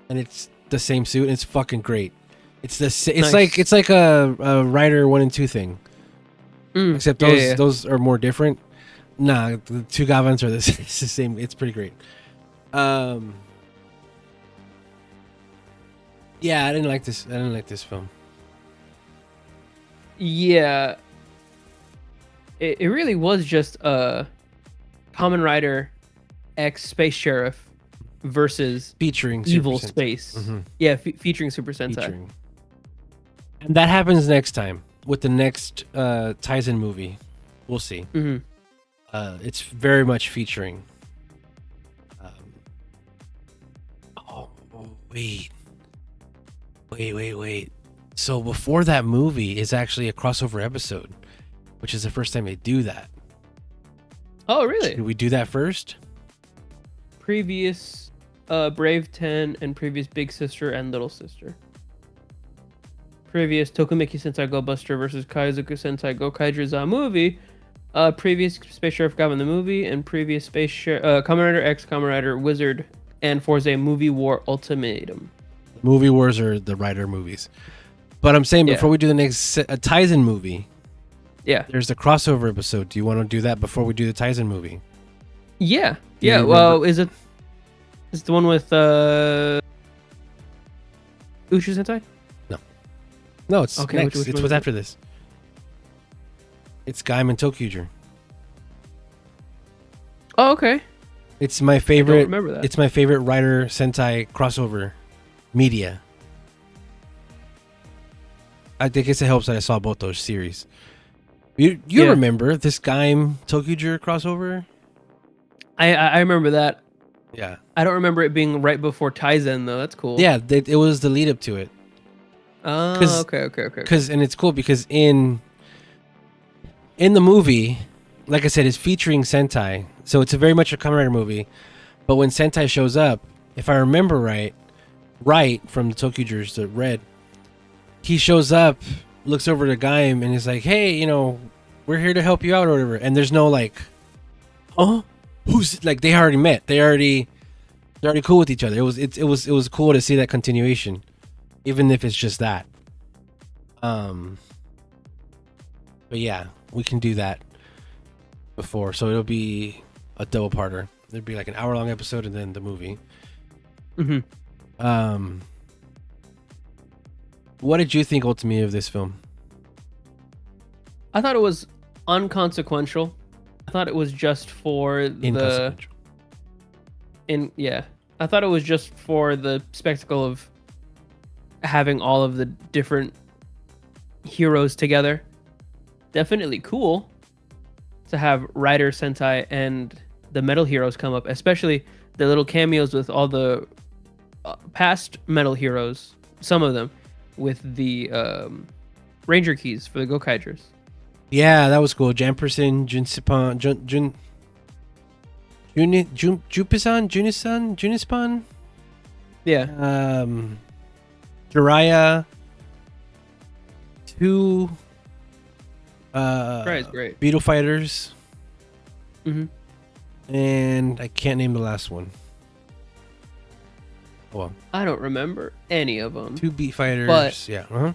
and it's the same suit. And it's fucking great. It's Nice. like a Rider 1 and 2 thing, except those yeah. those are more different. Nah, the two Gavans are it's the same. It's pretty great. Yeah, I didn't like this. I didn't like this film. Yeah. It really was just a Kamen Rider X Space Sheriff versus Featuring evil Super Sentai. space. Mhm. Yeah, featuring Super Sentai. Featuring. And that happens next time with the next Taisen movie. We'll see. hmm It's very much featuring. Oh, wait. So before that movie is actually a crossover episode, which is the first time they do that. Oh, really? Should we do that first? Previous Brave 10 and previous Big Sister and Little Sister. Previous Tokumeki Sentai Go Buster versus Kaizoku Sentai Go Kaijuriza movie. Previous Space Sheriff Gavan the movie and previous Kamen Rider X, Kamen Rider Wizard, and Forza Movie War Ultimatum. Movie Wars are the Rider movies. But I'm saying before we do the next Taisen movie, Yeah. there's a crossover episode. Do you want to do that before we do the Taisen movie? Yeah. Do you Yeah. remember- Well, is it the one with Uchu Sentai? No, it's Okay, next. which It's one what's is it? after this. It's Gaim and Tokuger. Oh, okay. It's my I don't favorite. remember that. It's my favorite Rider Sentai crossover media. I think it helps that I saw both those series. You Yeah. remember this Gaim Tokuger crossover? I remember that. Yeah. I don't remember it being right before Taisen though. That's cool. Yeah, it was the lead up to it. Oh, okay. And it's cool because in the movie, like I said, it's featuring Sentai, so it's a very much a Kamen Rider movie. But when Sentai shows up, if I remember right from the Tokugers, the red, he shows up, looks over to Gaim, and is like, "Hey, we're here to help you out or whatever." And there's no like, "Huh? Who's like?" They already met. They're already cool with each other. It was cool to see that continuation, even if it's just that. But yeah, we can do that before. So it'll be a double parter. There'll be like an hour-long episode and then the movie. Mm-hmm. What did you think ultimately of this film? I thought it was unconsequential. I thought it was just for Inconsequential. I thought it was just for the spectacle of having all of the different heroes together. Definitely cool to have Rider Sentai and the Metal Heroes come up, especially the little cameos with all the past Metal Heroes, some of them with the Ranger keys for the Gokaijers. Yeah, that was cool. Jamperson, Junsipan, Junispan, Yeah. Jiraiya, two Jiraiya's great. Beetle Fighters, Mm-hmm. and I can't name the last one. Oh well. I don't remember any of them. Two Beat Fighters. But- yeah. Uh-huh.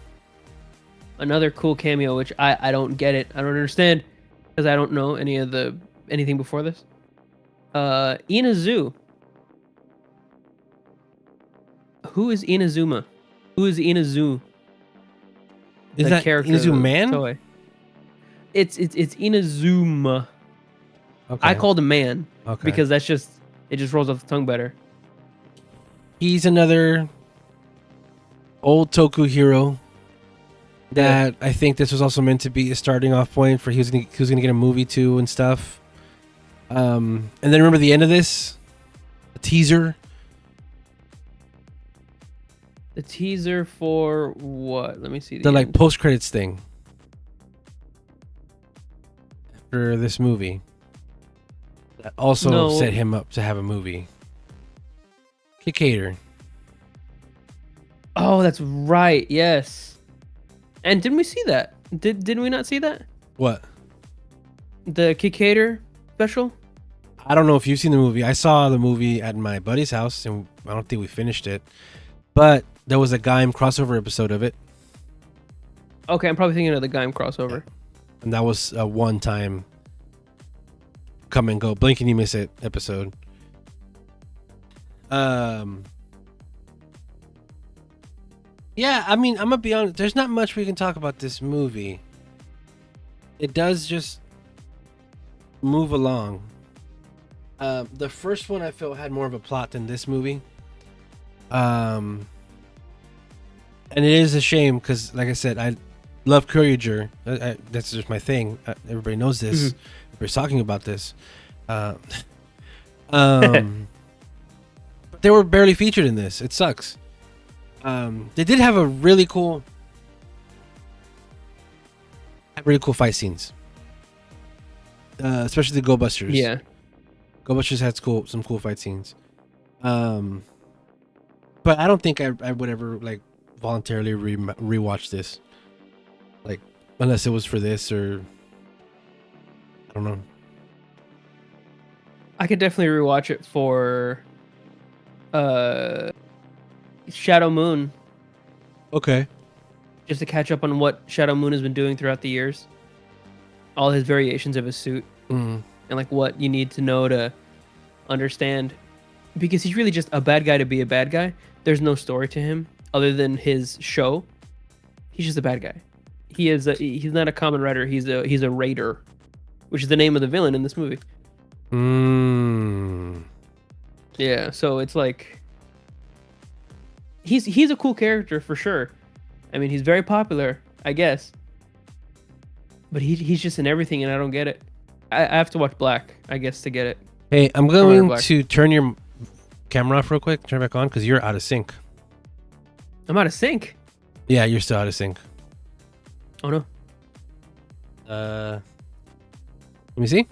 Another cool cameo, which I don't get it. I don't understand because I don't know anything before this. Inazu. Who is Inazuma? Who is Inazu? Is The that character Inazu of Man? Toei. It's Inazuma. Okay. I called him man okay. because it just rolls off the tongue better. He's another old Toku hero that I think this was also meant to be a starting off point for he was gonna get a movie too and stuff. And then remember the end of this? A teaser. The teaser for what? Let me see. The like end. post credits thing after this movie that also No. set him up to have a movie. Kikator. Oh, that's right. Yes. And didn't we see that? Didn't we not see that? What? The Kikator special? I don't know if you've seen the movie. I saw the movie at my buddy's house, and I don't think we finished it. But there was a Gaim crossover episode of it, Okay, I'm probably thinking of the Gaim crossover. and that was a one-time come and go, blink and you miss it episode. Yeah, I mean, I'm gonna be honest. There's not much we can talk about this movie. It does just move along. The first one I felt had more of a plot than this movie. And it is a shame because, like I said, I love gozyuger. That's just my thing. Everybody knows this. Everybody's talking about this. But they were barely featured in this. It sucks. They did have really cool fight scenes. Especially the Go Busters. Yeah. Go Busters had some cool fight scenes. But I don't think I would ever like voluntarily rewatch this. Like, unless it was for this or I don't know. I could definitely rewatch it for Shadow Moon, Okay. just to catch up on what Shadow Moon has been doing throughout the years. All his variations of his suit Mm. and like what you need to know to understand, because he's really just a bad guy to be a bad guy. There's no story to him other than his show. He's just a bad guy. He's not a common rider. He's a raider, which is the name of the villain in this movie. Mm. Yeah, so it's like he's a cool character for sure. I mean, he's very popular, I guess. But he's just in everything, and I don't get it. I have to watch Black, I guess, to get it. Hey, I'm going Black. to turn your camera off real quick. Turn it back on because you're out of sync. I'm out of sync. Yeah, you're still out of sync. Oh no. Let me see.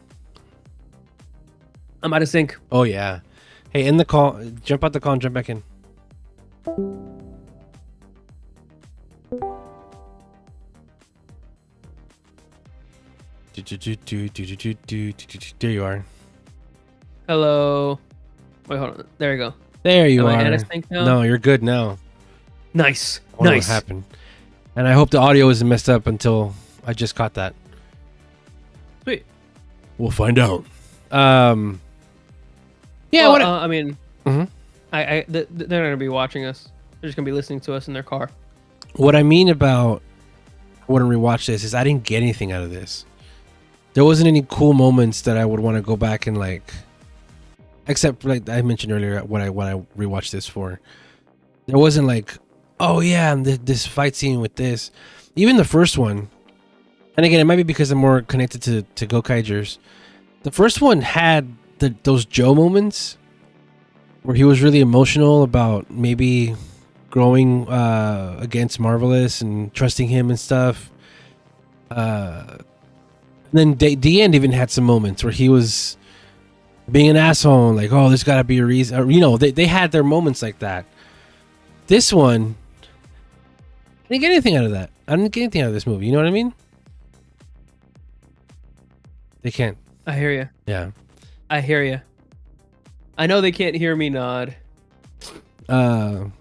I'm out of sync. Oh yeah. Hey, in the call, jump out the call and jump back in. There you are. Hello. Wait, hold on. There we go. There you Am I are. out of sync now? No, you're good now. Nice. I wonder Nice. what happened. And I hope the audio isn't messed up until I just caught that. Sweet. We'll find out. Yeah. Well, What? I mean, Mhm. they're not gonna be watching us. They're just gonna be listening to us in their car. What I mean about I wouldn't rewatch this is I didn't get anything out of this. There wasn't any cool moments that I would want to go back and like, except like I mentioned earlier what I rewatched this for. There wasn't like, oh yeah, and this fight scene with this. Even the first one, and again, it might be because I'm more connected to gokaigers. The first one had those Joe moments where he was really emotional about maybe growing against Marvelous and trusting him and stuff. And then the end even had some moments where he was being an asshole, like, oh, there's got to be a reason. Or, you know, they had their moments like that. This one, I didn't get anything out of that. I didn't get anything out of this movie. You know what I mean? They can't. I hear you. Yeah. I hear you. I know they can't hear me nod. Well,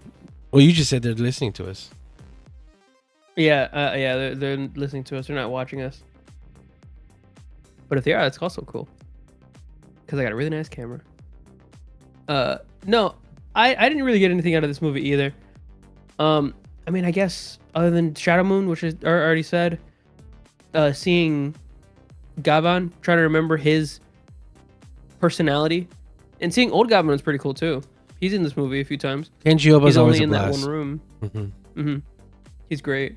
you just said they're listening to us. Yeah, they're listening to us. They're not watching us. But if they are, that's also cool. Because I got a really nice camera. No, I didn't really get anything out of this movie either. I mean, I guess other than Shadow Moon, which I already said, seeing Gavan, trying to remember his personality, and seeing old Gavan was pretty cool too. He's in this movie a few times. Kenji Oba's He's always only a in that blast. one room. Mm-hmm. He's great.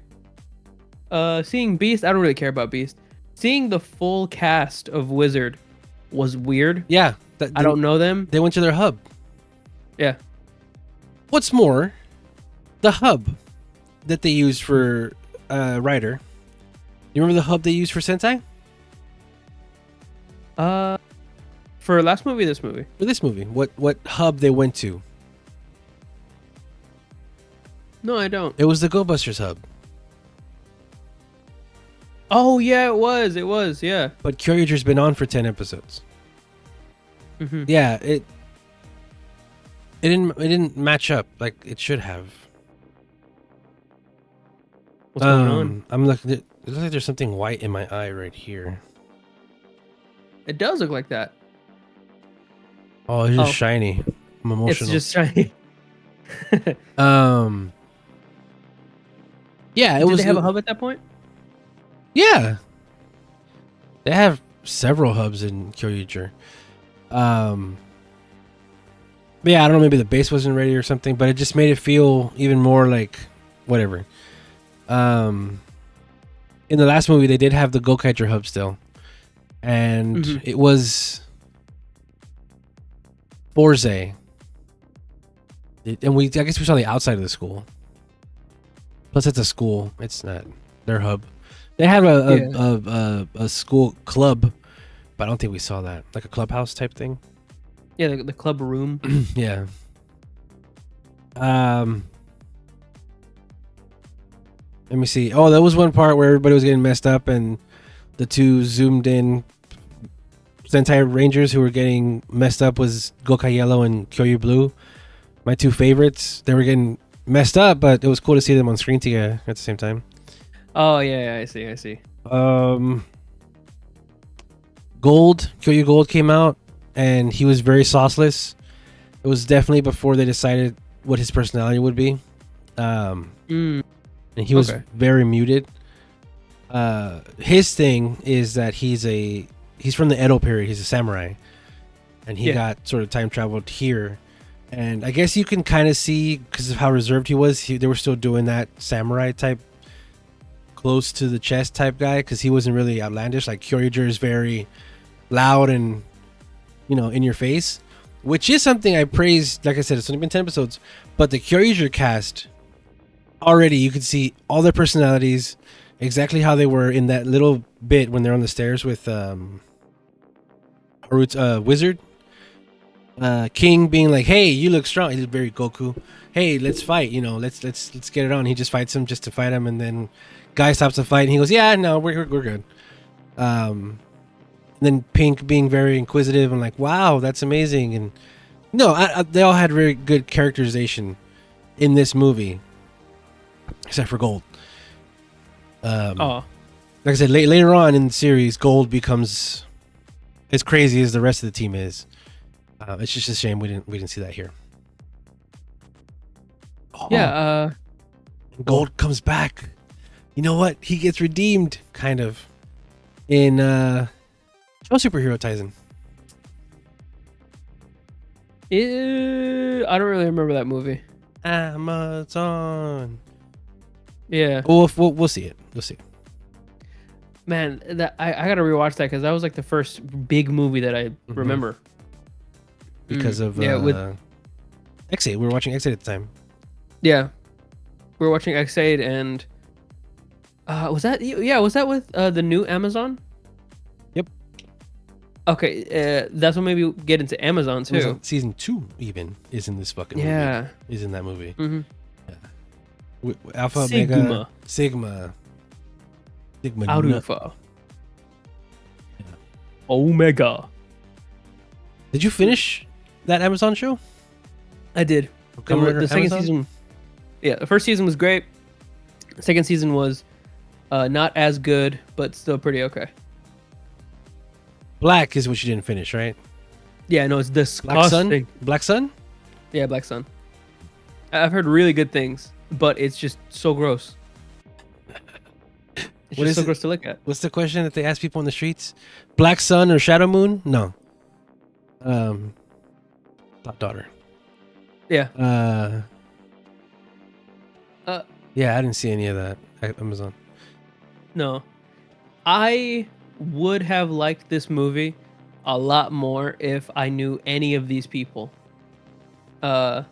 Seeing Beast, I don't really care about Beast. Seeing the full cast of Wizard was weird. Yeah. I don't know them. They went to their hub. Yeah. What's more, the hub that they used for Rider. You remember the hub they used for Sentai? For last movie, this movie. For this movie, what hub they went to? No, I don't. It was the Go Busters hub. Oh yeah, it was. Yeah. But Kyoryuger's been on for 10 episodes. Mm-hmm. Yeah, it didn't match up like it should have. What's going on? I'm looking. It looks like there's something white in my eye right here. It does look like that. Oh, it's just shiny. I'm emotional. It's just shiny. Yeah, Did they have a hub at that point? Yeah, they have several hubs in Kyoryuger. But yeah, I don't know. Maybe the base wasn't ready or something, but it just made it feel even more like whatever. In the last movie, they did have the Gokaiger hub still, and it was Forze. I guess we saw the outside of the school. Plus, it's a school. It's not their hub. They have a school club, but I don't think we saw that. Like a clubhouse type thing. Yeah, the club room. Yeah. Let me see. Oh, that was one part where everybody was getting messed up, and the two zoomed in Sentai Rangers who were getting messed up was Gokai Yellow and Kyoryu Blue. My two favorites. They were getting messed up, but it was cool to see them on screen together at the same time. Oh yeah, I see. Kyoryu Gold came out, and he was very sauceless. It was definitely before they decided what his personality would be. And he was very muted. His thing is that he's from the Edo period. He's a samurai, and he got sort of time traveled here. And I guess you can kind of see because of how reserved he was. They were still doing that samurai type, close to the chest type guy, because he wasn't really outlandish. Like Kyoryuger is very loud and in your face, which is something I praised. Like I said, it's only been 10 episodes, but the Kyoryuger cast already you could see all their personalities exactly how they were in that little bit when they're on the stairs with Haru's wizard. King being like, "Hey, you look strong." He's very Goku. "Hey, let's fight. Let's get it on." He just fights him just to fight him, and then guy stops the fight, and he goes, "Yeah, no, we're good." And then Pink being very inquisitive and like, "Wow, that's amazing." And they all had very good characterization in this movie, except for Gold. Like I said, later on in the series, Gold becomes as crazy as the rest of the team is. It's just a shame we didn't see that here. Yeah. Gold comes back. You know what? He gets redeemed, kind of, in Superhero Taisen. I don't really remember that movie. Amazon. Yeah. We'll see it. We'll see. Man, I gotta rewatch that because that was like the first big movie that I remember. Because of with X8. We were watching X8 at the time. Yeah, we were watching X8 and was that with the new Amazon? Yep. Okay, that's what made me get into Amazon too. Amazon season 2 even is in this fucking movie. Is in that movie. Yeah. Alpha, Omega, Sigma, Alpha, Omega. Did you finish that Amazon show? I did. The second season. Yeah, the first season was great. The second season was not as good, but still pretty okay. Black is what you didn't finish, right? Yeah, no, it's disgusting. Black Sun? Yeah, Black Sun. I've heard really good things, but it's just so gross. It's just so gross to look at. What's the question that they ask people on the streets? Black Sun or Shadow Moon? No. Thought Daughter. Yeah. Yeah, I didn't see any of that at Amazon. No. I would have liked this movie a lot more if I knew any of these people. I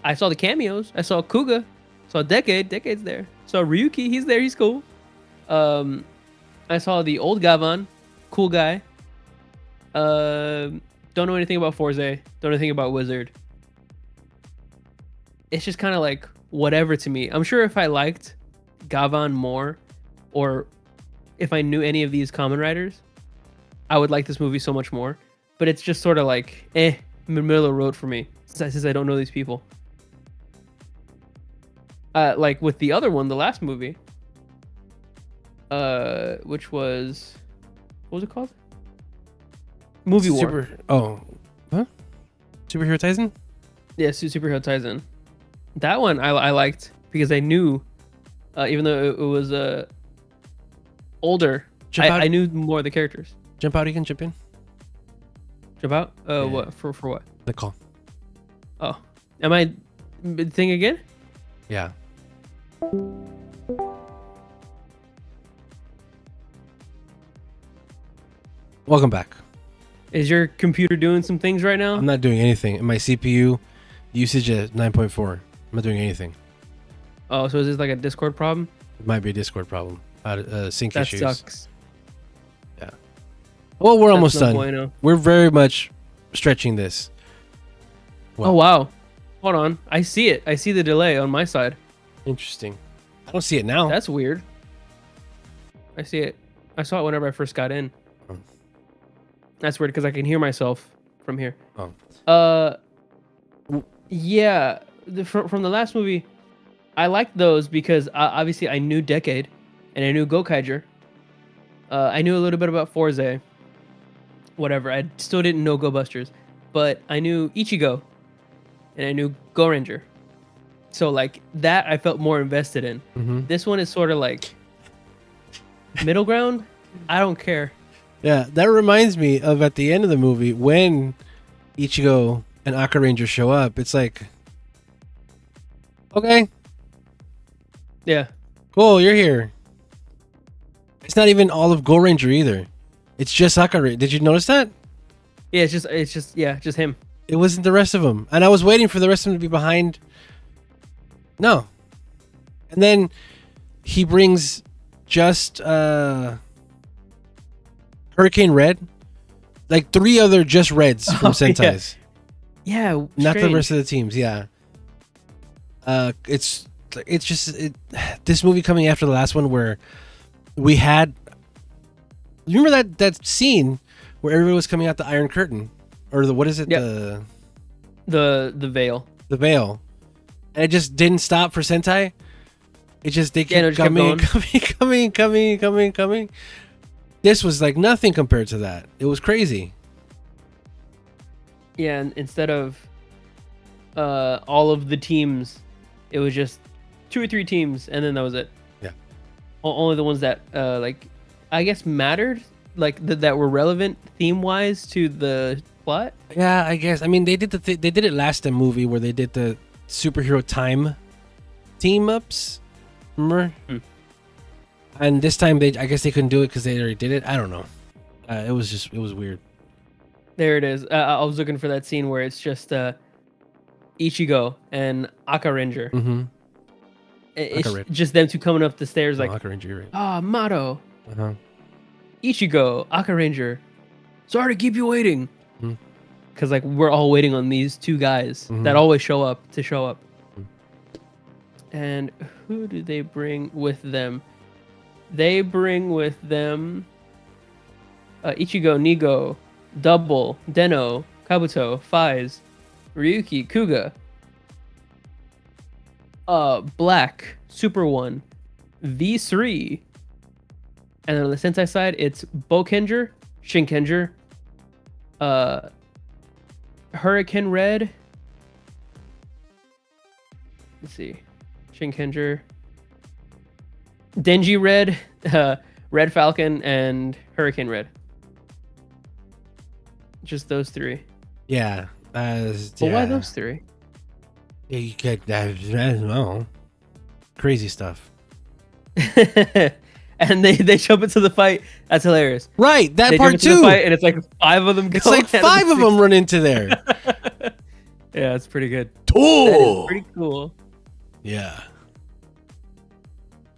I saw the cameos. I saw Kuga. Saw Decade's there. Saw Ryuki, he's there, he's cool. I saw the old Gavan, cool guy. Don't know anything about Forze. Don't know anything about Wizard. It's just kind of like whatever to me. I'm sure if I liked Gavan more, or if I knew any of these Kamen Riders, I would like this movie so much more. But it's just sort of like, middle of the road for me, since I don't know these people. Like with the other one, the last movie, which was, what was it called? Movie War. Superhero Taisen? Yeah, Superhero Taisen. That one I liked because I knew, even though it was older, I knew more of the characters. Jump out, you can jump in. Jump out? Yeah. What? For what? The call. Oh. Am I thing again? Yeah. Welcome back. Is your computer doing some things right now? I'm not doing anything. My CPU usage at 9.4. I'm not doing anything. Oh, so is this like a Discord problem? It might be a Discord problem. Sync That issues. sucks. Yeah. Well, we're almost no done. Bueno. We're very much stretching this. Oh, wow. Hold on. I see it. I see the delay on my side. Interesting. I don't see it now. That's weird. I see it. I saw it whenever I first got in. Oh. That's weird because I can hear myself from here. Oh. Yeah. From the last movie, I liked those because obviously I knew Decade and I knew Gokaiger. I knew a little bit about Forze. Whatever. I still didn't know Go Busters, but I knew Ichigo and I knew Go Ranger. So like that I felt more invested in. Mm-hmm. This one is sort of like middle ground. I don't care. Yeah, that reminds me of at the end of the movie when Ichigo and Aka Ranger show up. It's like, okay, Yeah. cool, you're here. It's not even all of Go Ranger either. It's just Aka Ranger. Did you notice that? Yeah, it's just him. It wasn't the rest of them. And I was waiting for the rest of them to be behind. No. And then he brings just Hurricane Red. Like 3 other just Reds from Sentai's. Yeah. Not the strange. rest of the teams, yeah. It's just this movie coming after the last one where we had, you remember that scene where everybody was coming out the Iron Curtain, or the, what is it? Yep. The veil. The veil, and it just didn't stop for Sentai. It just they kept coming. This was like nothing compared to that. It was crazy. Yeah, and instead of all of the teams, it was just 2 or 3 teams, and then that was it. Yeah. Only the ones that like I guess mattered, like that were relevant theme wise to the plot. Yeah, I guess. I mean, they did they did it last movie where they did the superhero time team ups. Remember? And this time I guess they couldn't do it because they already did it. I don't know. It was weird. There it is. I was looking for that scene where it's just Ichigo and Aka Ranger. Mm-hmm. It's just them 2 coming up the stairs like, Aka Ranger, you're right. Mato, Uh-huh. Ichigo, Aka Ranger. Sorry to keep you waiting. Mhm. Because like we're all waiting on these 2 guys that always show up. And who do they bring with them? They bring with them Ichigo, Nigo, Double, Deno, Kabuto, Faiz, Ryuki, Kuga, Black, Super One, V3, and then on the Sentai side, it's Bokenger, Shinkenger, Hurricane Red. Let's see, Shinkenger, Denji Red, Red Falcon, and Hurricane Red. Just those 3. Yeah. But why those 3? Yeah, you get I don't know. Crazy stuff. And they jump into the fight. That's hilarious. Right, that They part jump into the too. fight, and it's like 5 of them. It's like 5 of them run into there. Yeah, it's pretty good. Oh, That is pretty cool. yeah.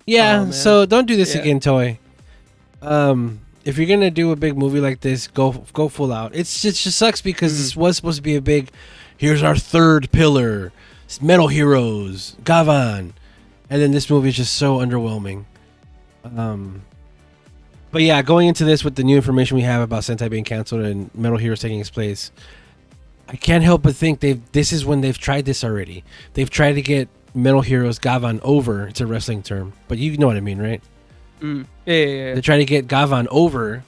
Yeah, man. so don't do this Yeah. again, Toy. If you're gonna do a big movie like this, go full out. It just sucks because this was supposed to be a big. Here's our third pillar, Metal Heroes, Gavan, and then this movie is just so underwhelming. But yeah, going into this with the new information we have about Sentai being canceled and Metal Heroes taking its place, I can't help but think this is when they've tried this already. They've tried to get Metal Heroes Gavan over. It's a wrestling term, but you know what I mean, right? Yeah. They tried to get Gavan over,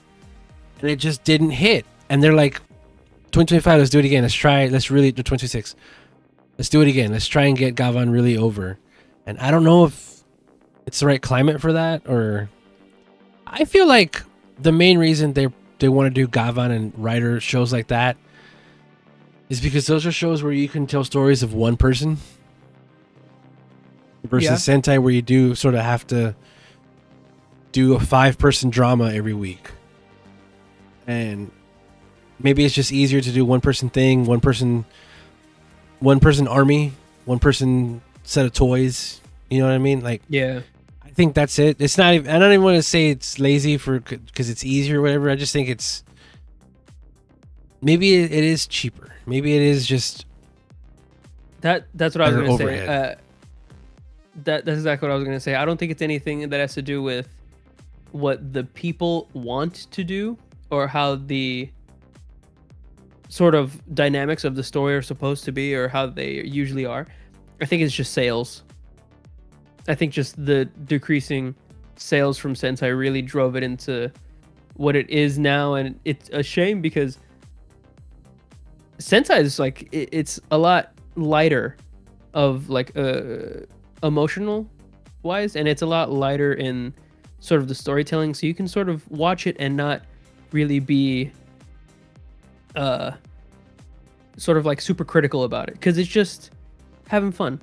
and it just didn't hit. And they're like, 2025, let's do it again. Let's really, 2026. Let's do it again. Let's try and get Gavan really over. And I don't know if it's the right climate for that, or I feel like the main reason they want to do Gavan and Rider shows like that is because those are shows where you can tell stories of one person versus Sentai, where you do sort of have to do a 5-person drama every week. And maybe it's just easier to do one person thing, one person army, one person set of toys. You know what I mean? Like, Yeah. I think that's it. It's not even, I don't even want to say it's lazy because it's easier or whatever. I just think it's, maybe it is cheaper. Maybe it is just That's what I was going to say. overhead. That's exactly what I was going to say. I don't think it's anything that has to do with what the people want to do or how the sort of dynamics of the story are supposed to be or how they usually are. I think it's just sales. I think just the decreasing sales from Sentai really drove it into what it is now, and it's a shame because Sentai is like it's a lot lighter of like emotional wise, and it's a lot lighter in sort of the storytelling, so you can sort of watch it and not really be sort of like super critical about it because it's just having fun.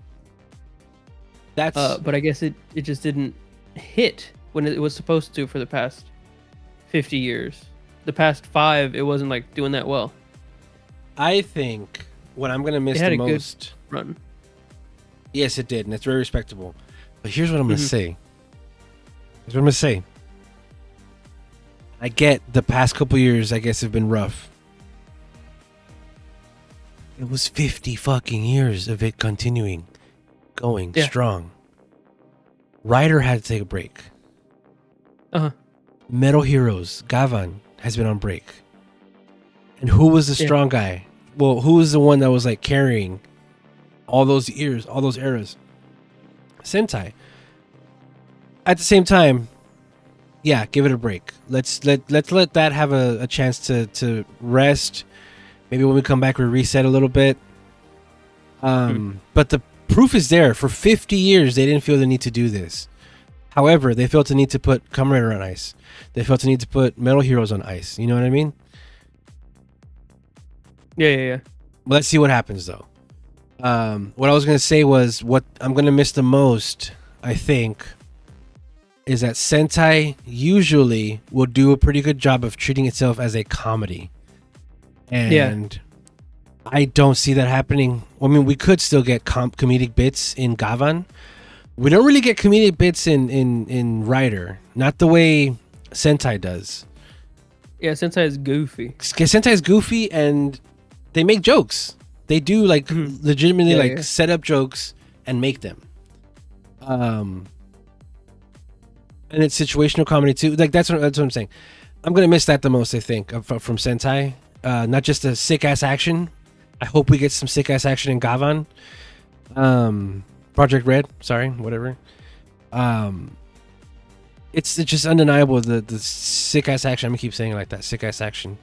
That's But I guess it just didn't hit when it was supposed to for the past 50 years. The past 5, it wasn't like doing that well. I think what I'm gonna miss It had the a good most. run. Yes, it did, and it's very respectable. But here's what I'm gonna say. Here's what I'm gonna say. I get the past couple years, I guess, have been rough. It was 50 fucking years of it continuing, going strong. Rider had to take a break. Metal Heroes, Gavan, has been on break. And who was the strong guy? Well, who was the one that was like carrying all those years, all those eras? Sentai. At the same time, yeah, give it a break. Let's let that have a chance to rest. Maybe when we come back, we reset a little bit. But the proof is there. For 50 years, they didn't feel the need to do this. However, they felt the need to put Kamen Rider on ice. They felt the need to put Metal Heroes on ice. You know what I mean? Yeah. Let's see what happens, though. What I was going to say was what I'm going to miss the most, I think, is that Sentai usually will do a pretty good job of treating itself as a comedy. And I don't see that happening. I mean, we could still get comedic bits in Gavan. We don't really get comedic bits in Rider. Not the way Sentai does. Yeah, Sentai is goofy. Sentai is goofy and they make jokes. They do like legitimately set up jokes and make them. And it's situational comedy too. Like that's what I'm saying. I'm gonna miss that the most, I think, from Sentai. Not just a sick ass action. I hope we get some sick ass action in Gavan. Project Red, sorry, whatever. It's just undeniable the sick ass action. I'm gonna keep saying it like that, sick ass action.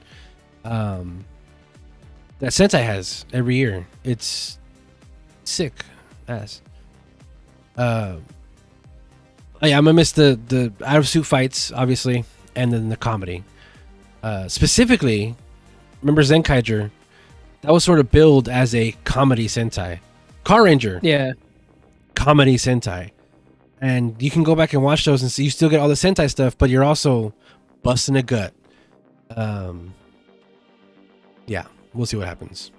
That Sentai has every year. It's sick ass. Yeah, I'm gonna miss the out of suit fights, obviously, and then the comedy. Specifically, remember Zenkaiger? That was sort of billed as a comedy Sentai. Car Ranger. Yeah. Comedy Sentai. And you can go back and watch those and see you still get all the Sentai stuff, but you're also busting a gut. Yeah, we'll see what happens.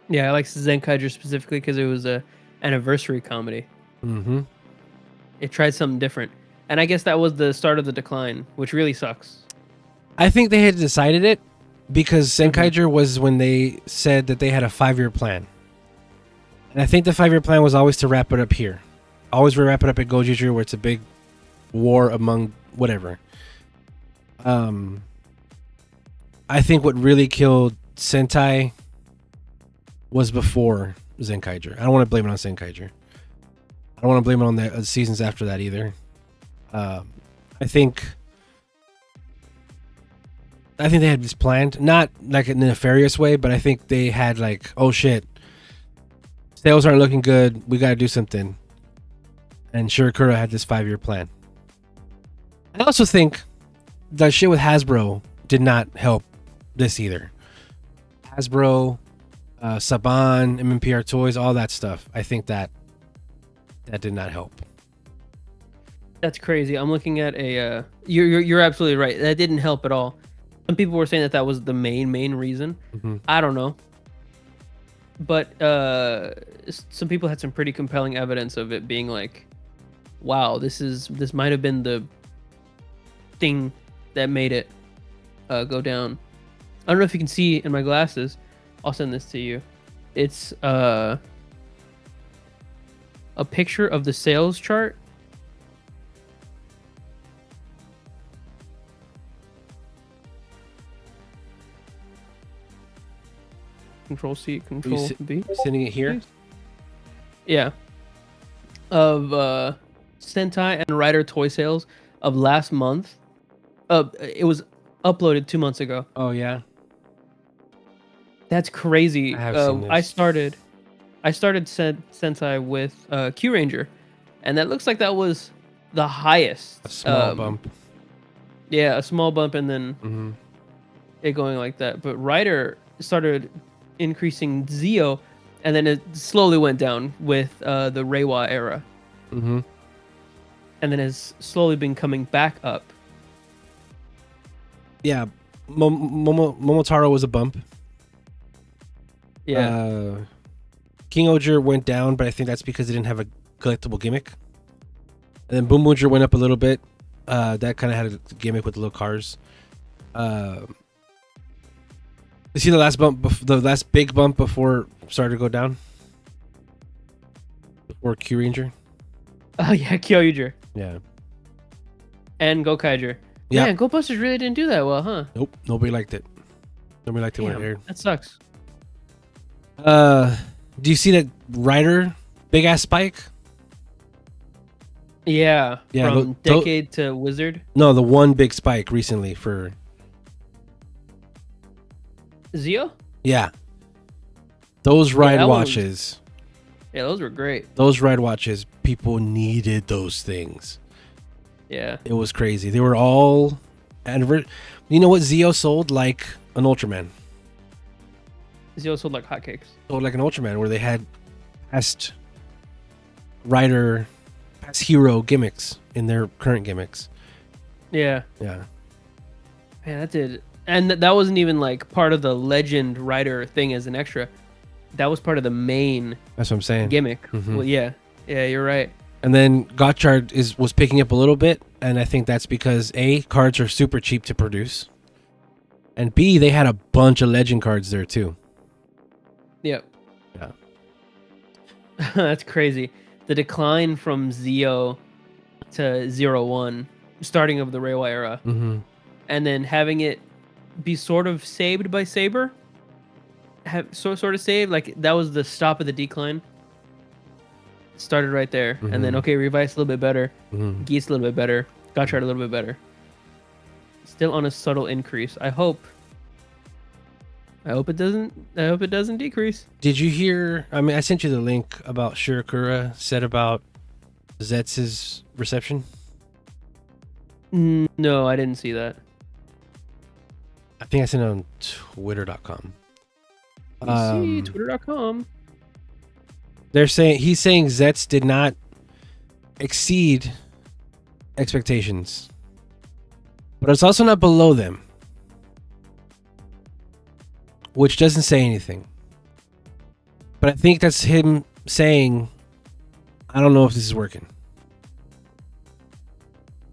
Yeah, I like Zenkaiger specifically because it was a anniversary comedy. Mm-hmm. It tried something different, and I guess that was the start of the decline, which really sucks. I think they had decided it because Zenkaiger was when they said that they had a 5-year plan. And I think the 5-year plan was always to wrap it up here. Always wrap it up at gozyuger where it's a big war among whatever. I think what really killed Sentai was before Zenkaiger. I don't want to blame it on Zenkaiger. I don't want to blame it on the seasons after that either. I think they had this planned, not like in a nefarious way, but I think they had like, oh shit, sales aren't looking good. We got to do something. And Shirokura had this 5-year plan. I also think the shit with Hasbro did not help this either. Hasbro, Saban, MMPR Toys, all that stuff. I think that did not help. That's crazy. I'm looking at a. You're absolutely right. That didn't help at all. Some people were saying that was the main reason. Mm-hmm. I don't know. But some people had some pretty compelling evidence of it being like, wow, this might have been the thing that made it go down. I don't know if you can see in my glasses. I'll send this to you. It's a picture of the sales chart. Control C, Control V. Sending it here? Yeah. Of Sentai and Rider toy sales of last month. It was uploaded 2 months ago. Oh yeah. That's crazy. I have seen this. I started Sentai with Q Ranger, and that looks like that was the highest. A small bump. Yeah, a small bump, and then it going like that. But Rider started increasing Zio, and then it slowly went down with the Reiwa era. Mm-hmm. And then has slowly been coming back up. Yeah, Momotaro was a bump. Yeah. King Oger went down, but I think that's because it didn't have a collectible gimmick. And then Boom Booger went up a little bit. That kind of had a gimmick with the little cars. You see the last bump, the last big bump before it started to go down? Before Q Ranger? Oh, yeah, Kyoryuger. Yeah. And Gokaiger. Yeah. Man, Go Busters really didn't do that well, huh? Nope, nobody liked it. Nobody liked it when it aired. That sucks. Do you see that Rider big ass spike? Yeah. Yeah, From Decade to Wizard. No, the one big spike recently for Zio? Yeah. Those ride that one watches. Yeah, those were great. Those ride watches, people needed those things. Yeah. It was crazy. They were all you know what Zio sold like an Ultraman? Zio sold like hotcakes. Sold like an Ultraman where they had past rider, past hero gimmicks in their current gimmicks. Yeah. Yeah. Man, that did. And that wasn't even like part of the legend rider thing as an extra. That was part of the main That's what I'm saying. gimmick. Mhm. Well, yeah. Yeah, you're right. And then Gotchard was picking up a little bit, and I think that's because A, cards are super cheap to produce, and B, they had a bunch of legend cards there too. Yep. Yeah. That's crazy. The decline from Zio to 01, starting of the Reiwa era, Mm-hmm. and then having it be sort of saved by Saber. Sort of saved, like that was the stop of the decline. Started right there, and then okay, Revice a little bit better, Geese a little bit better, Gotchard a little bit better. Still on a subtle increase. I hope it doesn't decrease. Did you hear? I mean, I sent you the link about Shirokura said about ZEZTZ's reception. No, I didn't see that. I think I sent it on Twitter.com. See Twitter.com. He's saying ZEZTZ did not exceed expectations, but it's also not below them, which doesn't say anything. But I think that's him saying, I don't know if this is working.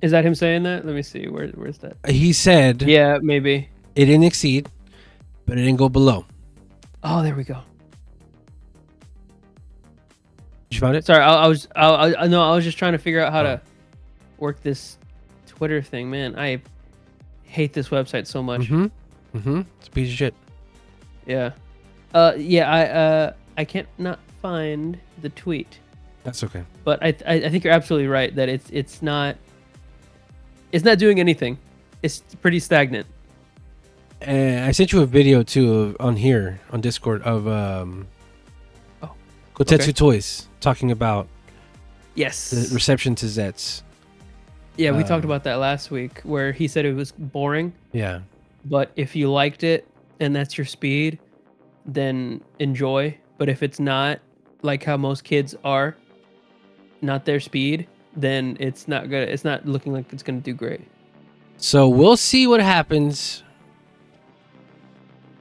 Is that him saying that? Let me see. Where's that? He said, Yeah, maybe. it didn't exceed, but it didn't go below. Oh, there we go. You found it? Sorry, I was just trying to figure out how to work this Twitter thing. Man, I hate this website so much. It's a piece of shit. Yeah. I can't not find the tweet. That's okay. But I think you're absolutely right that it's not doing anything. It's pretty stagnant. I sent you a video too on here on Discord of Kotetsu Toys talking about Yes. the reception to ZEZTZ. Yeah, we talked about that last week where he said it was boring. Yeah. But if you liked it and that's your speed, then enjoy. But if it's not, like how most kids are, not their speed, then it's not good. It's not looking like it's going to do great. So we'll see what happens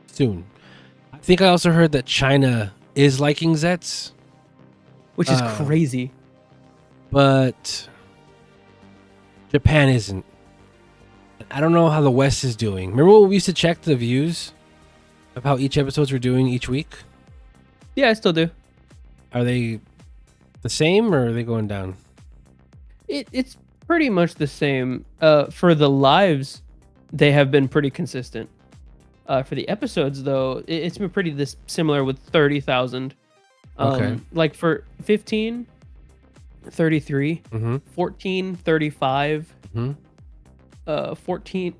soon. I think I also heard that China is liking ZEZTZ, Which is crazy. but Japan isn't. I don't know how the West is doing. Remember when we used to check the views of how each episodes were doing each week? Yeah, I still do. Are they the same or are they going down? It's pretty much the same. For the lives, they have been pretty consistent. For the episodes, though, it's been pretty similar with 30,000. Okay. Like for 15, 33, 14, 35, 14,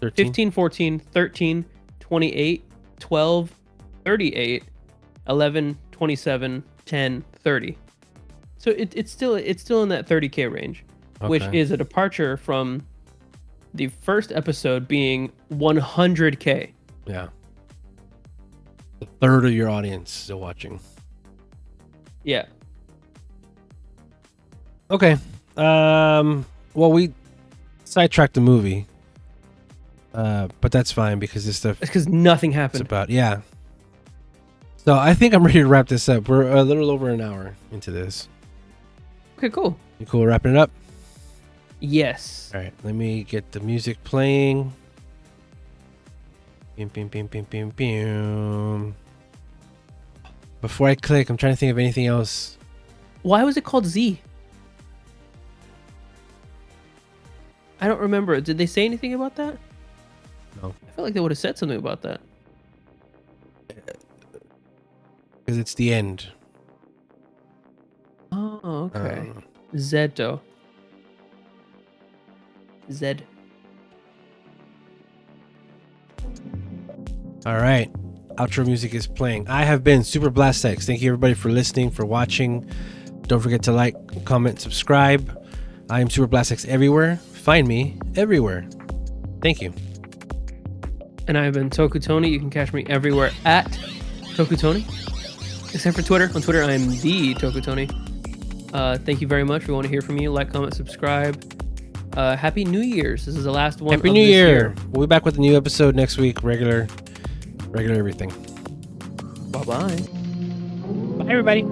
13? 15, 14, 13, 28, 12, 38, 11, 27, 10, 30. So it's still in that 30K range, which Okay. is a departure from the first episode being 100K. Yeah. A third of your audience still watching. Yeah. Okay. Well, we sidetracked the movie. But that's fine because this stuff It's because nothing it's happened. about, yeah. So I think I'm ready to wrap this up. We're a little over an hour into this. Okay, cool. You cool wrapping it up? Yes. All right, let me get the music playing. Bim, bim, bim, bim, bim, bim. Before I click, I'm trying to think of anything else. Why was it called Z? I don't remember. Did they say anything about that? No. I feel like they would have said something about that. Because it's the end. Oh, okay. Zedo. Zed. All right. Outro music is playing. I have been Super Blast X. Thank you everybody for listening, for watching. Don't forget to like, comment, subscribe. I am Super Blast X everywhere. Find me everywhere. Thank you. And I have been Toku Tony. You can catch me everywhere at Toku Tony. Except for Twitter. On Twitter, I am the Toku Tony. Thank you very much. We want to hear from you. Like, comment, subscribe. Happy New Year's. This is the last one. Happy New Year. We'll be back with a new episode next week. Regular everything. Bye-bye. Bye, everybody.